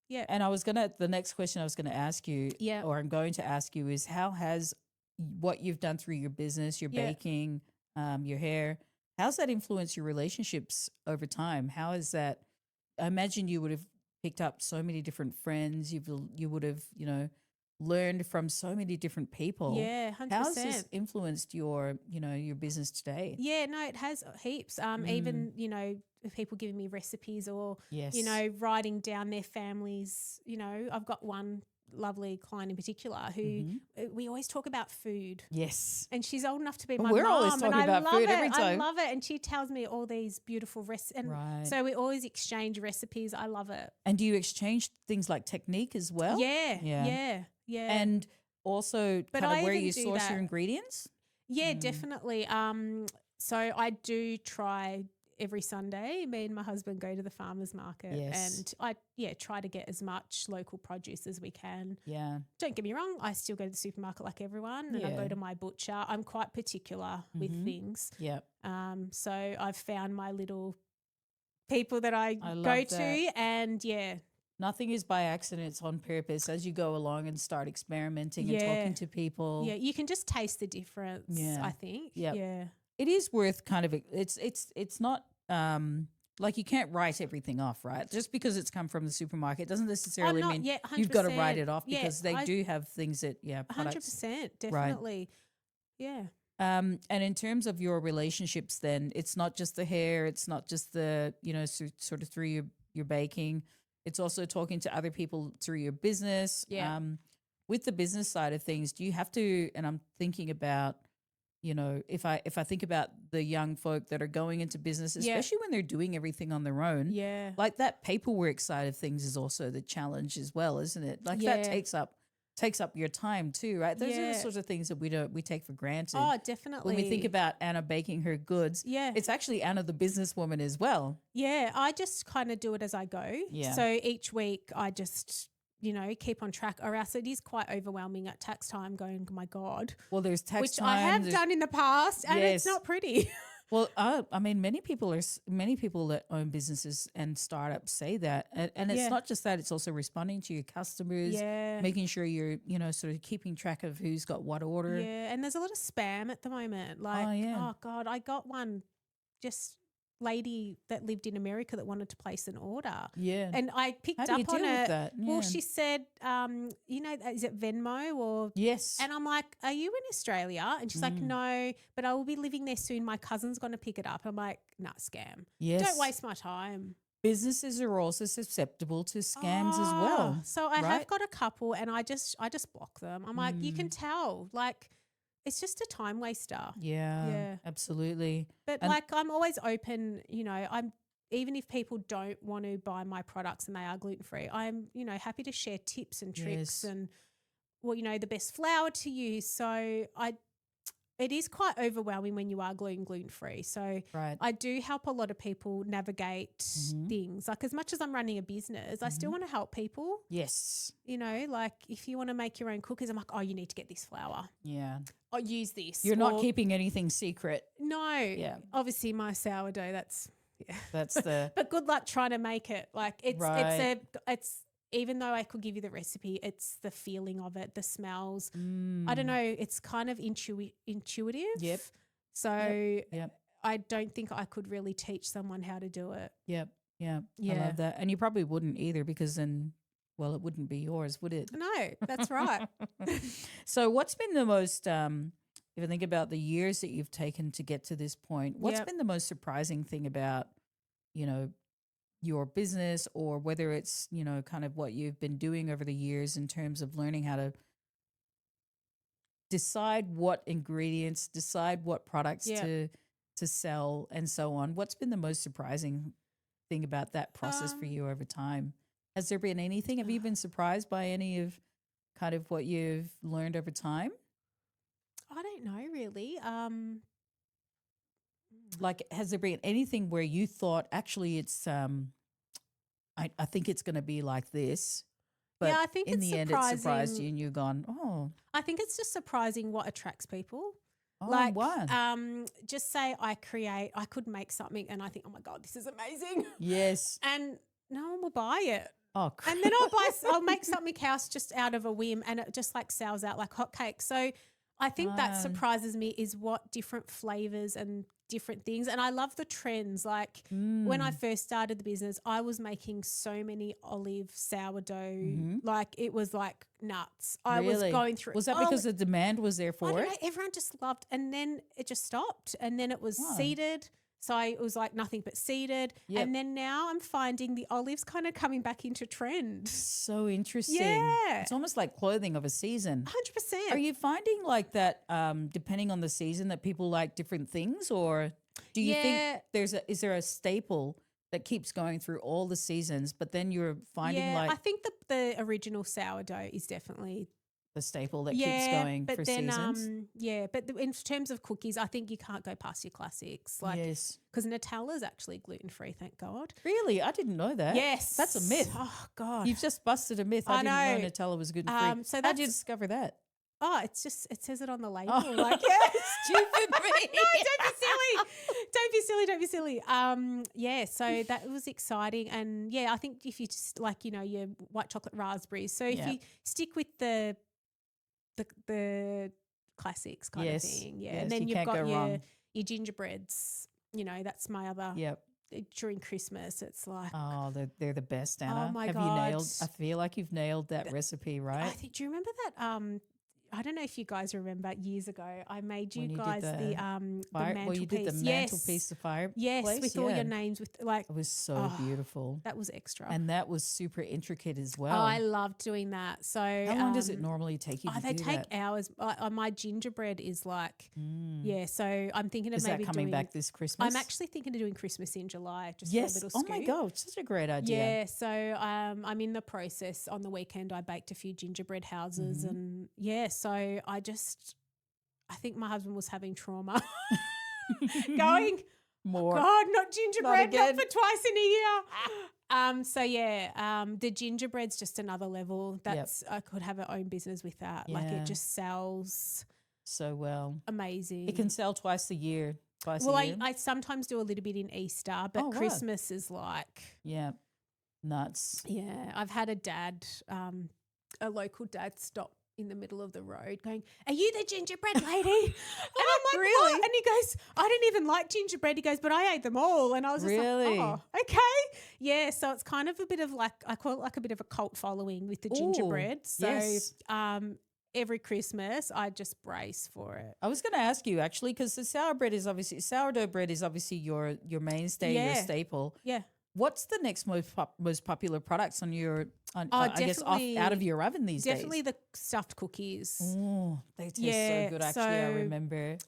And the next question I was going to ask you, or I'm going to ask you, is how has what you've done through your business, your baking, your hair, how's that influenced your relationships over time? How is that? I imagine you would have picked up so many different friends. You would have, learned from so many different people. Yeah, 100%. How's this influenced your business today? Yeah, no, it has heaps. Even, people giving me recipes or, writing down their families. I've got one lovely client in particular who we always talk about food. Yes. And she's old enough to be my We're mom. always talking about food every time. I love it. And she tells me all these beautiful recipes. So we always exchange recipes. I love it. And do you exchange things like technique as well? Yeah. And also kind of where you source your ingredients? Yeah, definitely. So I do try every Sunday, me and my husband go to the farmer's market and I try to get as much local produce as we can. Yeah. Don't get me wrong, I still go to the supermarket like everyone and I go to my butcher. I'm quite particular with things. Yeah. So I've found my little people that I go to and nothing is by accident, it's on purpose. As you go along and start experimenting and talking to people. Yeah, you can just taste the difference, I think. Yep. Yeah. It is worth kind of it's not like you can't write everything off, right? Just because it's come from the supermarket doesn't necessarily not mean yet, you've got to write 100%. it off Yeah, because they do have things that, products. 100%, Right. definitely. Yeah. And in terms of your relationships, then it's not just the hair, it's not just the, sort of through your baking. It's also talking to other people through your business. Yeah. With the business side of things, do you have to, and I'm thinking about, if I think about the young folk that are going into business, Yeah. especially when they're doing everything on their own, Yeah. like that paperwork side of things is also the challenge as well, isn't it? Like Yeah. that takes up your time too, right? Those are Yeah. the sorts of things that we take for granted. Oh, definitely. When we think about Anna baking her goods, Yeah. it's actually Anna the businesswoman as well. Yeah, I just kind of do it as I go. Yeah. So each week I just, keep on track, or else it is quite overwhelming at tax time going, oh my God. Well, there's tax Which time. I have done in the past, and Yes. it's not pretty. Well, I mean, many people that own businesses and startups say that, and it's Yeah. not just that; it's also responding to your customers, Yeah. making sure you're, sort of keeping track of who's got what order. Yeah, and there's a lot of spam at the moment. Like, yeah. oh God, I got one just lady that lived in America that wanted to place an order. Yeah. And I picked How do you up on deal with it. that? Well, Yeah. she said, is it Venmo or Yes. And I'm like, are you in Australia? And she's like, no, but I will be living there soon. My cousin's going to pick it up. I'm like, nah, scam. Yes. Don't waste my time. Businesses are also susceptible to scams as well. So I have right? got a couple, and I just block them. I'm like, you can tell, like, it's just a time waster. Yeah. Absolutely. But And- like, I'm always open, I'm even if people don't want to buy my products and they are gluten free, I'm, happy to share tips and tricks Yes. and the best flour to use. So it is quite overwhelming when you are gluten free. So Right. I do help a lot of people navigate things. Like, as much as I'm running a business, I still want to help people. Yes. Like, if you want to make your own cookies, I'm like, oh, you need to get this flour. Yeah. Or use this. You're not Or- keeping anything secret. No. Yeah. Obviously, my sourdough, that's That's the but good luck trying to make it. Like, Right. it's even though I could give you the recipe, it's the feeling of it, the smells. Mm. I don't know. It's kind of intuitive. Yep. So Yep. I don't think I could really teach someone how to do it. Yep. Yeah. I Yeah. love that. And you probably wouldn't either because then, well, it wouldn't be yours, would it? No, that's right. So what's been the most, if I think about the years that you've taken to get to this point, what's Yep. been the most surprising thing about, your business, or whether it's, kind of what you've been doing over the years in terms of learning how to decide what ingredients, decide what products Yep. to sell and so on? What's been the most surprising thing about that process for you over time? Has there been anything? Have you been surprised by any of kind of what you've learned over time? I don't know really. Like, has there been anything where you thought, actually, it's, I think it's going to be like this, but Yeah, I think in it's the end, it surprised surprising. you and you've gone, oh, I think it's just surprising what attracts people. like what? Just say I could make something and I think, oh my God, this is amazing. Yes. And no one will buy it. Oh, And then I'll make something else just out of a whim, and it just like sells out like hotcakes. So I think that surprises me is what different flavors and different things. And I love the trends. Like when I first started the business, I was making so many olive sourdough. Like it was like nuts. I was Really? going through. Was that because the demand was there I for don't it? know, everyone just loved, and then it just stopped, and then it was Wow. seeded. So it was like nothing but seeded. Yep. And then now I'm finding the olives kind of coming back into trend. So interesting. Yeah. It's almost like clothing of a season. 100%. Are you finding like that, depending on the season, that people like different things, or do you think is there a staple that keeps going through all the seasons, but then you're finding I like think the original sourdough is definitely the staple that keeps going but for then, seasons? but in terms of cookies, I think you can't go past your classics. Like, Yes. because Nutella's actually gluten-free, thank God. Really? I didn't know that. Yes. That's a myth. Oh, God. You've just busted a myth. I I didn't know know. Nutella was gluten free. So How did you that's- discover that? Oh, it says it on the label. Oh. Like, Stupid me. No, don't be silly. Don't be silly. Yeah, so that was exciting. And yeah, I think if you just like, your white chocolate raspberries. So if Yeah. you stick with the classics kind of Yes, thing. Yeah. yes, And then you you've can't got go wrong. your gingerbreads. That's my other Yep. during Christmas, it's like, Oh, they're the best, Anna. my Have you God. nailed? I feel like you've nailed that recipe, I right? think, do you remember that? I don't know if you guys remember years ago, I made you When you guys did the fire, well, you did the mantelpiece. mantelpiece, the Yes, fireplace. with all your names, with like, It was so oh, beautiful. that was extra. And that was super intricate as Oh, well. I loved doing that. So How long does it normally take you to they do take that? hours. My gingerbread is like, yeah. So I'm thinking of Is maybe that coming doing. back this Christmas? I'm actually thinking of doing Christmas in July, just yes. for a little Oh scoop. my God, such a great idea. Yeah. So I'm in the process. On the weekend, I baked a few gingerbread houses, and yeah. So I think my husband was having trauma, going More. God, not gingerbread, not again. for twice in a year. So yeah, the gingerbread's just another level. That's I could have our own business with that. Like Yeah. it just sells so well. amazing. It can sell twice a year. Well, I sometimes do a little bit in Easter, but Oh, right. Christmas is like, Yeah, nuts. yeah. I've had a local dad stop in the middle of the road going, "Are you the gingerbread lady?" And I'm like, Really? "What?" And he goes, "I didn't even like gingerbread." He goes, "But I ate them all." And I was just Really? like, "Oh, okay." Yeah, so it's kind of a bit of like, I call it like a bit of a cult following with the gingerbread. So yes. every Christmas I just brace for it. I was going to ask you actually, because the sourdough bread is obviously your mainstay, your Yeah. staple. Yeah. What's the next most popular products on your, I guess, out of your oven these Definitely days? the stuffed cookies. Oh, they taste Yeah, so good. Actually, I so, remember.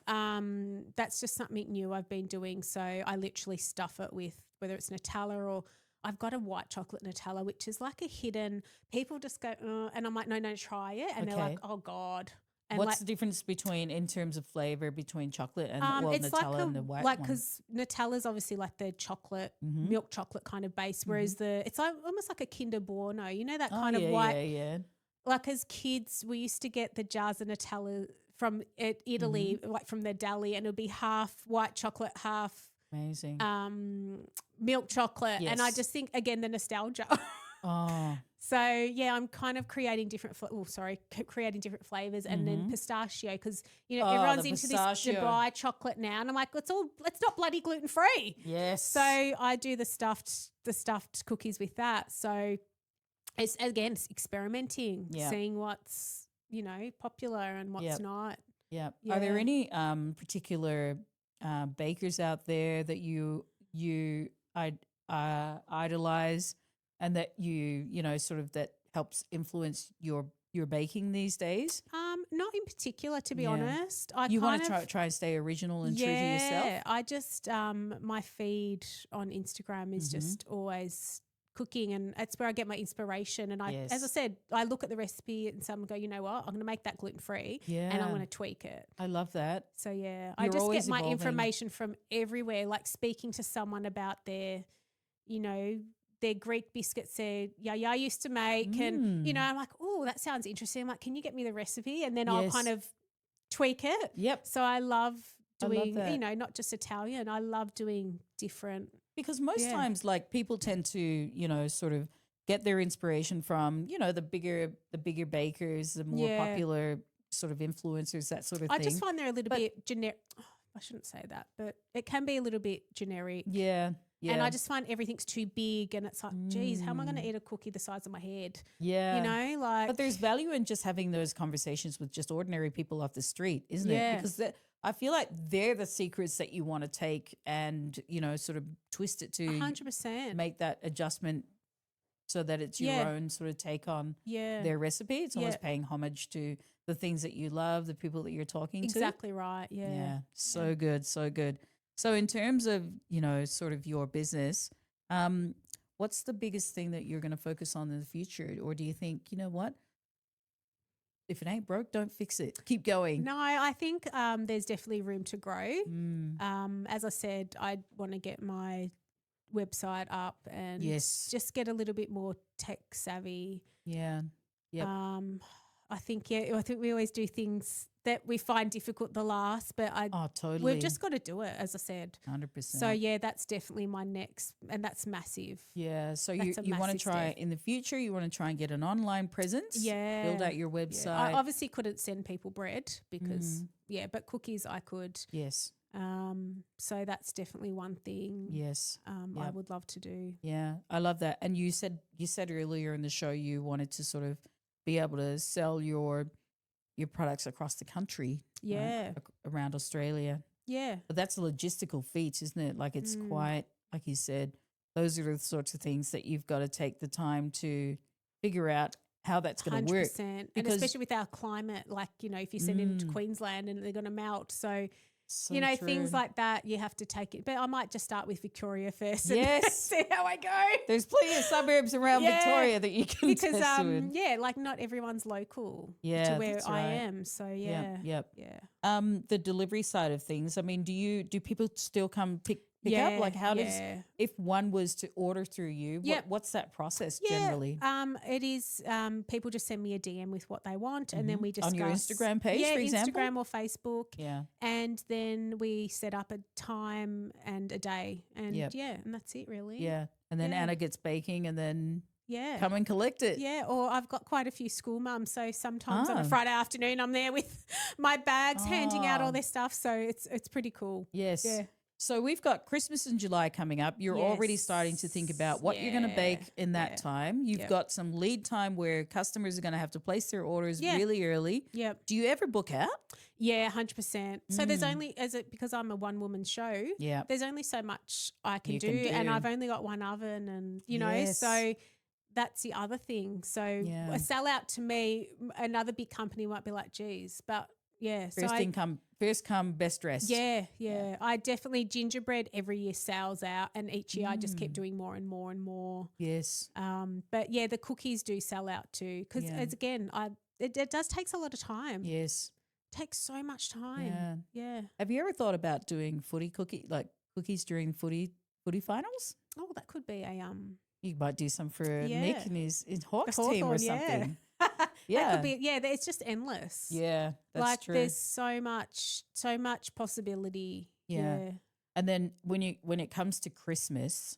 That's just something new I've been doing. So I literally stuff it with whether it's Nutella or I've got a white chocolate Nutella, which is like a hidden. People just go, and I'm like, no, try it, and they're Okay. like, oh God. And What's the difference between, in terms of flavor, between chocolate and it's Nutella like and the white like one? because Nutella's obviously like the chocolate, Mhm. milk chocolate kind of base, whereas it's like almost like a Kinder Bueno, you know, that Oh, kind of yeah, white. yeah. Like as kids, we used to get the jars of Nutella from Italy, like from their deli, and it would be half white chocolate, half Amazing. milk chocolate. And I Yes. just think, again, the nostalgia. Oh, So yeah, I'm kind of creating different. Creating different flavors, and then pistachio, because Oh, everyone's the into pistachio. this Dubai chocolate now, and I'm like, let's not bloody gluten free. yes. So I do the stuffed cookies with that. So it's experimenting, Yeah. seeing what's popular and what's Yep. not. Yeah. Are there Yeah. any particular bakers out there that you idolize, and that sort of that helps influence your baking these days? Not in particular, to be Yeah. honest. I You want kind to of try and stay original and true to yourself? Yeah, I just my feed on Instagram is just always cooking, and that's where I get my inspiration. And as I Yes. said, I look at the recipe and some go, you know what, I'm going to make that gluten free, and I'm Yeah. going to tweak it. I love that. So yeah, I You're just always get my evolving. information from everywhere. Like speaking to someone about their Greek biscuits Yaya used to make, and I'm like, oh, that sounds interesting. I'm like, can you get me the recipe? And then I'll Yes. kind of tweak it. Yep. So I love doing, that. not just Italian. I love doing different. Because most Yeah. times, like, people tend to, sort of get their inspiration from, the bigger bakers, the more Yeah. popular sort of influencers, that sort of I thing. just find they're a little But- bit generic. I shouldn't say that, but it can be a little bit generic. Yeah. Yeah. And I just find everything's too big, and it's like, geez, how am I going to eat a cookie the size of my head? yeah. Like. But there's value in just having those conversations with just ordinary people off the street, isn't it? Yeah. Because I feel like they're the secrets that you want to take and, sort of twist it to 100%. make that adjustment so that it's your Yeah. own sort of take on Yeah. their recipe. It's almost Yeah. paying homage to the things that you love, the people that you're talking to. Exactly right. Yeah. Yeah. So good. So good. So in terms of, sort of your business, what's the biggest thing that you're going to focus on in the future? Or do you think, you know what? If it ain't broke, don't fix it. Keep going. No, I think there's definitely room to grow. Mm. As I said, I want to get my website up and Yes. just get a little bit more tech savvy. Yeah. Yep. I think we always do things that we find difficult the last, but Totally. we've just got to do it, as I said. 100%. So yeah, that's definitely my next, and that's massive. Yeah. So That's a you want to massive try step. in the future, you want to try and get an online presence. Yeah. Build out your website. Yeah. I obviously couldn't send people bread because but cookies I could. Yes. So that's definitely one thing. Yes. I would love to do. Yeah, I love that. And you said earlier in the show you wanted to sort of be able to sell your products across the country, Yeah. around Australia. Yeah. But that's a logistical feat, isn't it? Like it's quite, like you said, those are the sorts of things that you've got to take the time to figure out how that's going to work. 100%. And especially with our climate, like, if you send it into Queensland and they're going to melt. So true. things like that, you have to take it. But I might just start with Victoria first. Yes. And see how I go. There's plenty of suburbs around Victoria that you can because test with. like not everyone's local to where that's I right. am. So yeah. Yep. Yeah. The delivery side of things. I mean, do people still come pick up? Like how does, if one was to order through you, what's that process generally? It is people just send me a DM with what they want and then we discuss. On your Instagram page, for example? Instagram or Facebook. Yeah. And then we set up a time and a day and and that's it really. Yeah. And then Anna gets baking and then come and collect it. Yeah, or I've got quite a few school mums, so sometimes on a Friday afternoon I'm there with my bags handing out all their stuff, so it's pretty cool. Yes. Yeah. So we've got Christmas in July coming up. You're already starting to think about what you're going to bake in that time. You've got some lead time where customers are going to have to place their orders really early. Yep. Do you ever book out? Yeah, 100%. So there's only, because I'm a one-woman show, there's only so much I can do, and I've only got one oven and, know, so that's the other thing. So a sellout to me, another big company might be like, geez, but First come, best dressed. Yeah. I definitely, gingerbread every year sells out and each year I just keep doing more and more and more. Yes. But the cookies do sell out too because again, it does takes a lot of time. Yes. It takes so much time. Yeah. Have you ever thought about doing cookies during footy finals? Oh, that could be You might do some for Nick and his Hawks team or something. That could be, it's just endless. Yeah, that's true. There's so much possibility. Yeah. And then when it comes to Christmas,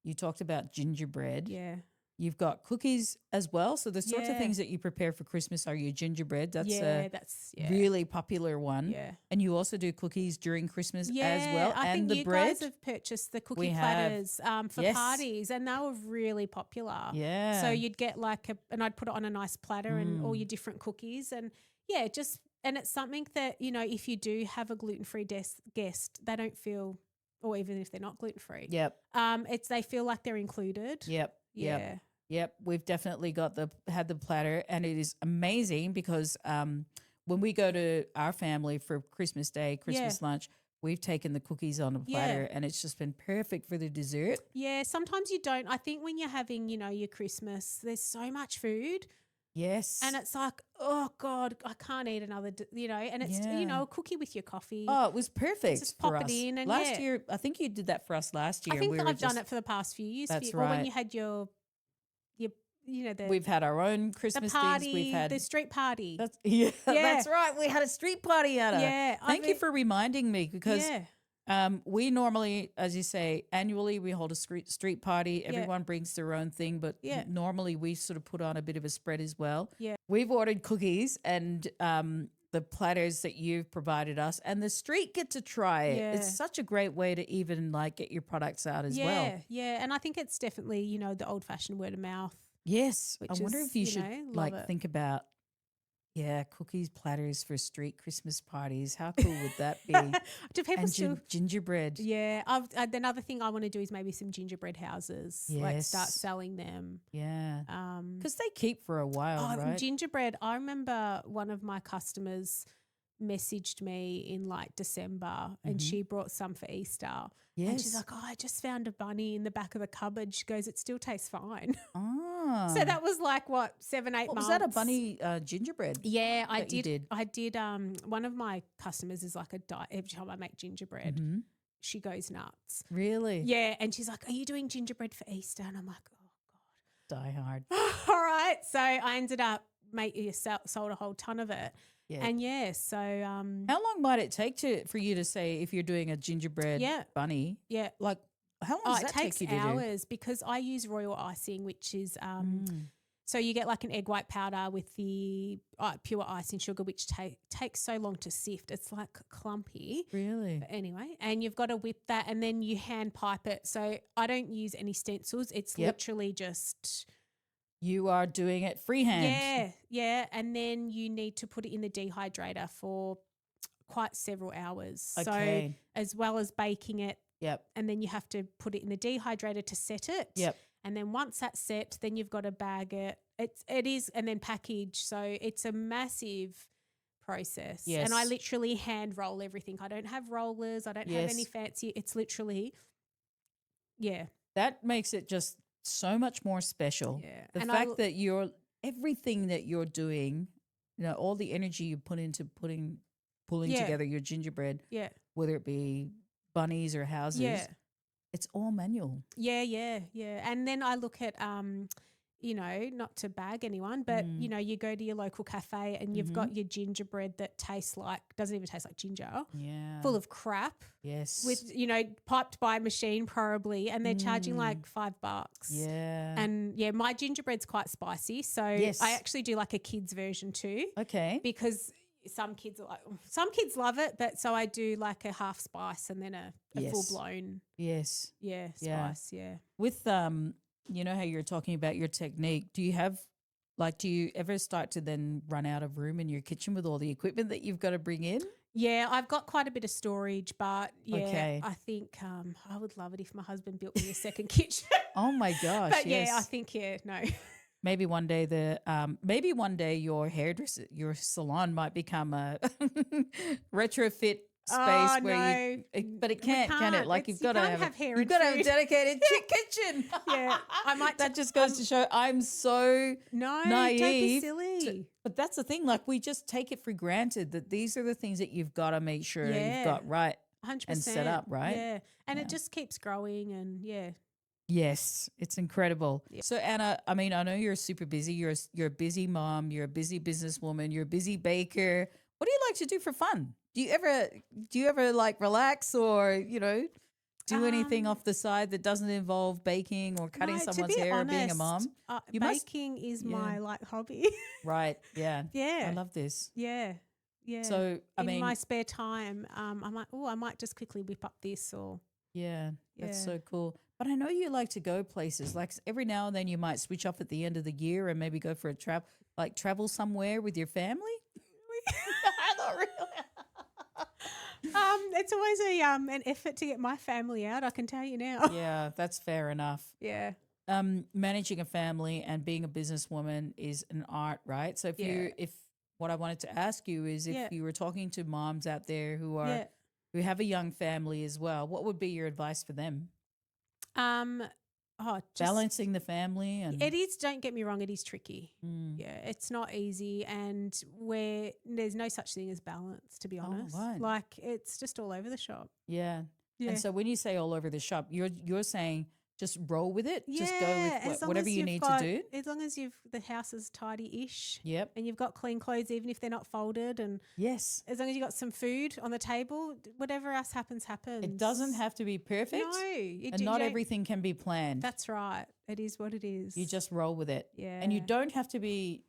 you talked about gingerbread. Yeah. You've got cookies as well. So the sorts of things that you prepare for Christmas are your gingerbread. That's a really popular one. Yeah. And you also do cookies during Christmas as well. I and think the you bread. guys have purchased the cookie platters for parties and they were really popular. Yeah. So you'd get and I'd put it on a nice platter and all your different cookies and and it's something that, if you do have a gluten-free guest, they don't feel, or even if they're not gluten-free. Yep. They feel like they're included. Yep. Yeah. Yep. We've definitely had the platter and it is amazing because when we go to our family for Christmas Day, Christmas lunch, we've taken the cookies on a platter and it's just been perfect for the dessert. Yeah. Sometimes you don't. I think when you're having, your Christmas, there's so much food. Yes. And it's like, oh God, I can't eat another, and it's, a cookie with your coffee. Oh, it was perfect. Just pop it in. And last year, I think you did that for us last year. I think I've done it for the past few years. That's Or when you had your we've had our own Christmas party, things. We've had the street party. That's right. We had a street party at Yeah. Thank you for reminding me because we normally, as you say, annually we hold a street party. Everyone brings their own thing, but normally we sort of put on a bit of a spread as well. Yeah. We've ordered cookies and the platters that you've provided us and the street get to try it. Yeah. It's such a great way to even get your products out as well. Yeah. And I think it's definitely, the old fashioned word of mouth. Yes. I wonder if you should think about cookies platters for street Christmas parties. How cool would that be? Do people still gingerbread? Yeah, another thing I want to do is maybe some gingerbread houses. Like start selling them. Yeah, because they keep for a while, right? Gingerbread. I remember one of my customers messaged me in December, and she brought some for Easter. Yes. And she's like, "Oh, I just found a bunny in the back of the cupboard." She goes, "It still tastes fine." So that was 7-8 months. Was that a bunny gingerbread? Yeah, I did. I did. One of my customers is like a diet. Every time I make gingerbread, she goes nuts. Really? Yeah, and she's like, "Are you doing gingerbread for Easter?" And I'm like, "Oh God, die hard." All right. So I ended up sold a whole ton of it. Yeah. And so how long might it take for you to say if you're doing a gingerbread bunny? Yeah. How long does that take you to do? It takes hours because I use royal icing, which is So you get like an egg white powder with the pure icing sugar, which takes so long to sift. It's like clumpy. Really? But anyway, and you've got to whip that and then you hand pipe it. So I don't use any stencils. It's literally just You are doing it freehand. Yeah, yeah. And then you need to put it in the dehydrator for quite several hours. Okay. So as well as baking it. Yep. And then you have to put it in the dehydrator to set it. Yep. And then once that's set, then you've got to bag it. It is, and then package. So it's a massive process. Yes. And I literally hand roll everything. I don't have rollers. I don't have any fancy. It's literally, That makes it just so much more special. Yeah. The And fact that everything that you're doing, all the energy you put into pulling together your gingerbread, whether it be bunnies or houses, it's all manual. Yeah. And then I look at, not to bag anyone, but, you go to your local cafe and you've got your gingerbread that doesn't even taste like ginger. Yeah. Full of crap. Yes. With, piped by a machine probably, and they're charging like $5. Yeah. And my gingerbread's quite spicy. So I actually do like a kid's version too. Okay. Because some kids love it, but so I do like a half spice and then a full blown spice. Yeah. With how you're talking about your technique, do you ever start to then run out of room in your kitchen with all the equipment that you've got to bring in? Yeah, I've got quite a bit of storage, but Okay. I think I would love it if my husband built me a second kitchen. Oh my gosh. But yes. I think no. Maybe one day your hairdresser, your salon might become a retrofit space but it can't, can it? Like you've got to have a dedicated kitchen. Yeah, I might. That just goes to show I'm so naive. Don't be silly. But that's the thing. Like we just take it for granted that these are the things that you've got to make sure you've got right 100% and set up right. Yeah, and it just keeps growing and Yes, it's incredible. Yeah. So Anna, I mean, I know you're super busy. You're a busy mom. You're a busy businesswoman. You're a busy baker. What do you like to do for fun? Do you ever like relax or do anything off the side that doesn't involve baking or cutting someone's hair or being a mom? Baking is my hobby. Right. Yeah. Yeah. I love this. Yeah. Yeah. So in my spare time, I'm like, I might just quickly whip up this or. Yeah, that's so cool. But I know you like to go places. Like every now and then you might switch off at the end of the year and maybe go for a travel somewhere with your family. Not really. It's always an effort to get my family out, I can tell you now. Yeah, that's fair enough. Yeah. Managing a family and being a businesswoman is an art, right? So if what I wanted to ask you is if you were talking to moms out there who have a young family as well, what would be your advice for them? Balancing the family and it is. Don't get me wrong, it is tricky. Yeah, it's not easy, and there's no such thing as balance. To be honest, right. Like it's just all over the shop. Yeah. And so when you say all over the shop, you're saying just roll with it. Just go with whatever you need to do. As long as the house is tidy-ish. Yep. And you've got clean clothes, even if they're not folded. And yes, as long as you've got some food on the table, whatever else happens. It doesn't have to be perfect. No. Not everything can be planned. That's right. It is what it is. You just roll with it. Yeah. And you don't have to be,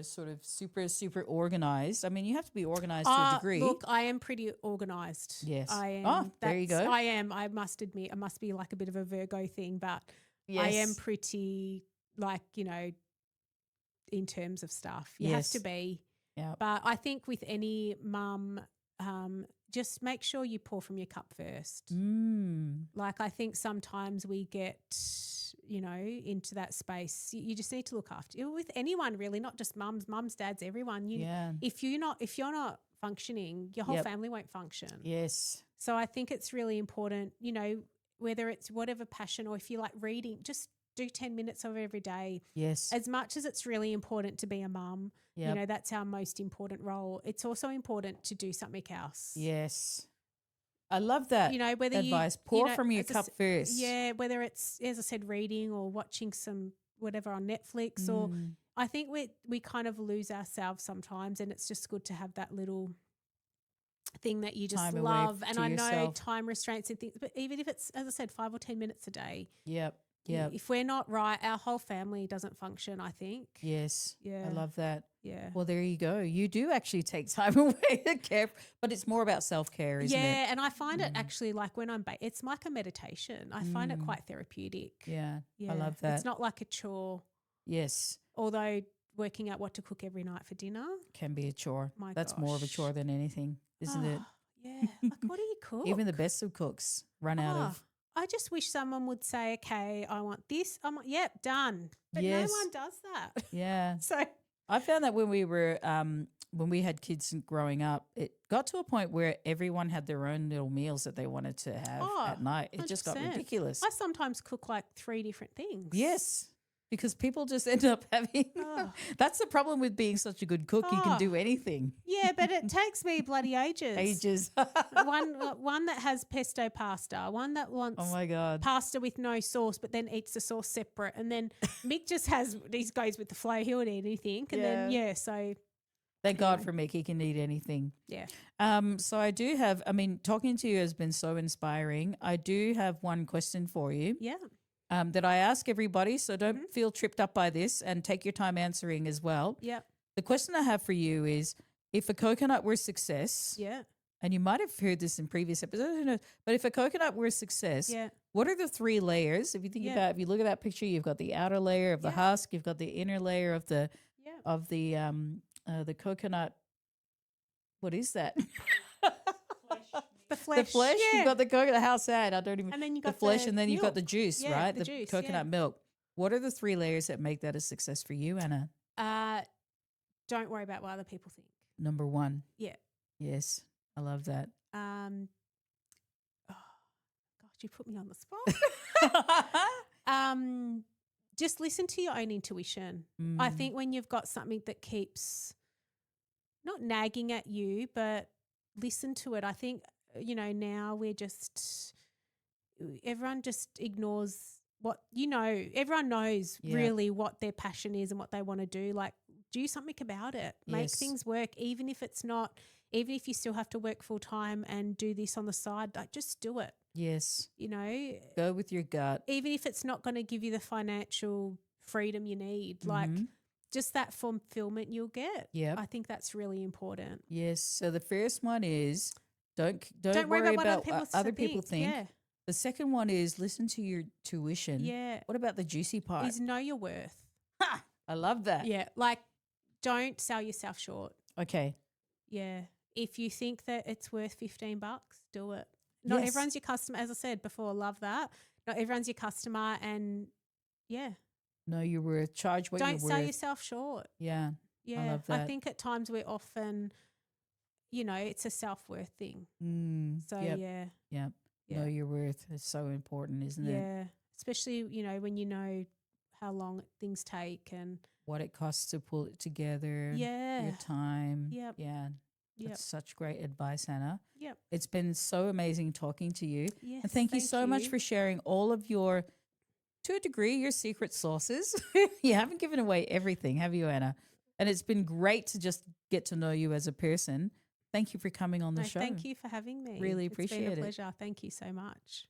sort of super, super organized. I mean, you have to be organized to a degree. Look, I am pretty organized. Yes. I am. Oh, there you go. I am. I must admit, I must be like a bit of a Virgo thing, but I am pretty in terms of stuff. You have to be. Yeah. But I think with any mum, just make sure you pour from your cup first. Like I think sometimes we get, into that space. You just need to look after with anyone really, not just mums, dads, everyone. If you're not functioning, your whole family won't function. Yes. So I think it's really important, whether it's whatever passion or if you like reading, just do 10 minutes of it every day. Yes. As much as it's really important to be a mum, that's our most important role. It's also important to do something else. Yes. I love that whether advice. Pour from your cup first. Yeah, whether it's, as I said, reading or watching some whatever on Netflix or I think we kind of lose ourselves sometimes, and it's just good to have that little thing that you just time love. And I know yourself. time restraints and things, but even if it's, as I said, 5 or 10 minutes a day. Yep. Yeah. If we're not right, our whole family doesn't function, I think. Yes. Yeah. I love that. Yeah. Well, there you go. You do actually take time away to care, but it's more about self-care, isn't it? Yeah, and I find it actually like when it's like a meditation. I find it quite therapeutic. Yeah. Yeah. I love that. It's not like a chore. Yes. Although working out what to cook every night for dinner. Can be a chore. My That's more of a gosh. chore than anything, isn't it? Yeah. Like, what do you cook? Even the best of cooks run out of. I just wish someone would say, okay, I want this. I'm like, yep, done. But Yes. no one does that. Yeah. So I found that when we had kids growing up, it got to a point where everyone had their own little meals that they wanted to have at night. It just got 100%. ridiculous. I sometimes cook like 3 different things. Yes. Because people just end up having that's the problem with being such a good cook. You can do anything. Yeah, but it takes me bloody ages. Ages. one that has pesto pasta, one that wants Oh my God. pasta with no sauce, but then eats the sauce separate. And then Mick just these goes with the flow. He would eat anything. And then, so. Thank God for Mick. He can eat anything. Yeah. So I do have, talking to you has been so inspiring. I do have one question for you. Yeah. That I ask everybody, so don't feel tripped up by this and take your time answering as well. Yeah. The question I have for you is, if a coconut were a success, and you might have heard this in previous episodes, but if a coconut were a success, what are the 3 layers? If you think about, if you look at that picture, you've got the outer layer of the husk, you've got the inner layer of the coconut. What is that? The flesh. The flesh. Yeah. You've got the coconut. How sad. I don't even. And then you the got flesh, the and then you've got milk. the juice, Yeah, right? the juice, coconut milk. What are the 3 layers that make that a success for you, Anna? Don't worry about what other people think. Number 1. Yeah. Yes, I love that. Gosh, you put me on the spot. Just listen to your own intuition. I think when you've got something that keeps not nagging at you, but listen to it. I think, now everyone just ignores what, everyone knows really what their passion is and what they want to do. Like, do something about it. Make things work, even if you still have to work full time and do this on the side, like just do it. Yes. Go with your gut. Even if it's not going to give you the financial freedom you need, like just that fulfillment you'll get. Yeah. I think that's really important. Yes. So the first one is don't worry about what other people think. Yeah. The second one is listen to your tuition. Yeah. What about the juicy part? Is know your worth. Ha! I love that. Yeah. Like, don't sell yourself short. Okay. Yeah. If you think that it's worth $15, do it. Not everyone's your customer. As I said before, love that. Not everyone's your customer, and know your worth. Charge what you're worth. Don't sell yourself short. Yeah. Yeah. I love that. I think at times we're often, it's a self-worth thing. So yeah. Know your worth is so important, isn't it? Yeah. Especially, when you know how long things take and what it costs to pull it together. Yeah. Your time. Yep. Yeah. That's such great advice, Anna. Yep. It's been so amazing talking to you. Yes, and thank you so much for sharing all of your, to a degree, your secret sauces. You haven't given away everything, have you, Anna? And it's been great to just get to know you as a person. Thank you for coming on the show. Thank you for having me. Really appreciate it. It's been a pleasure. Thank you so much.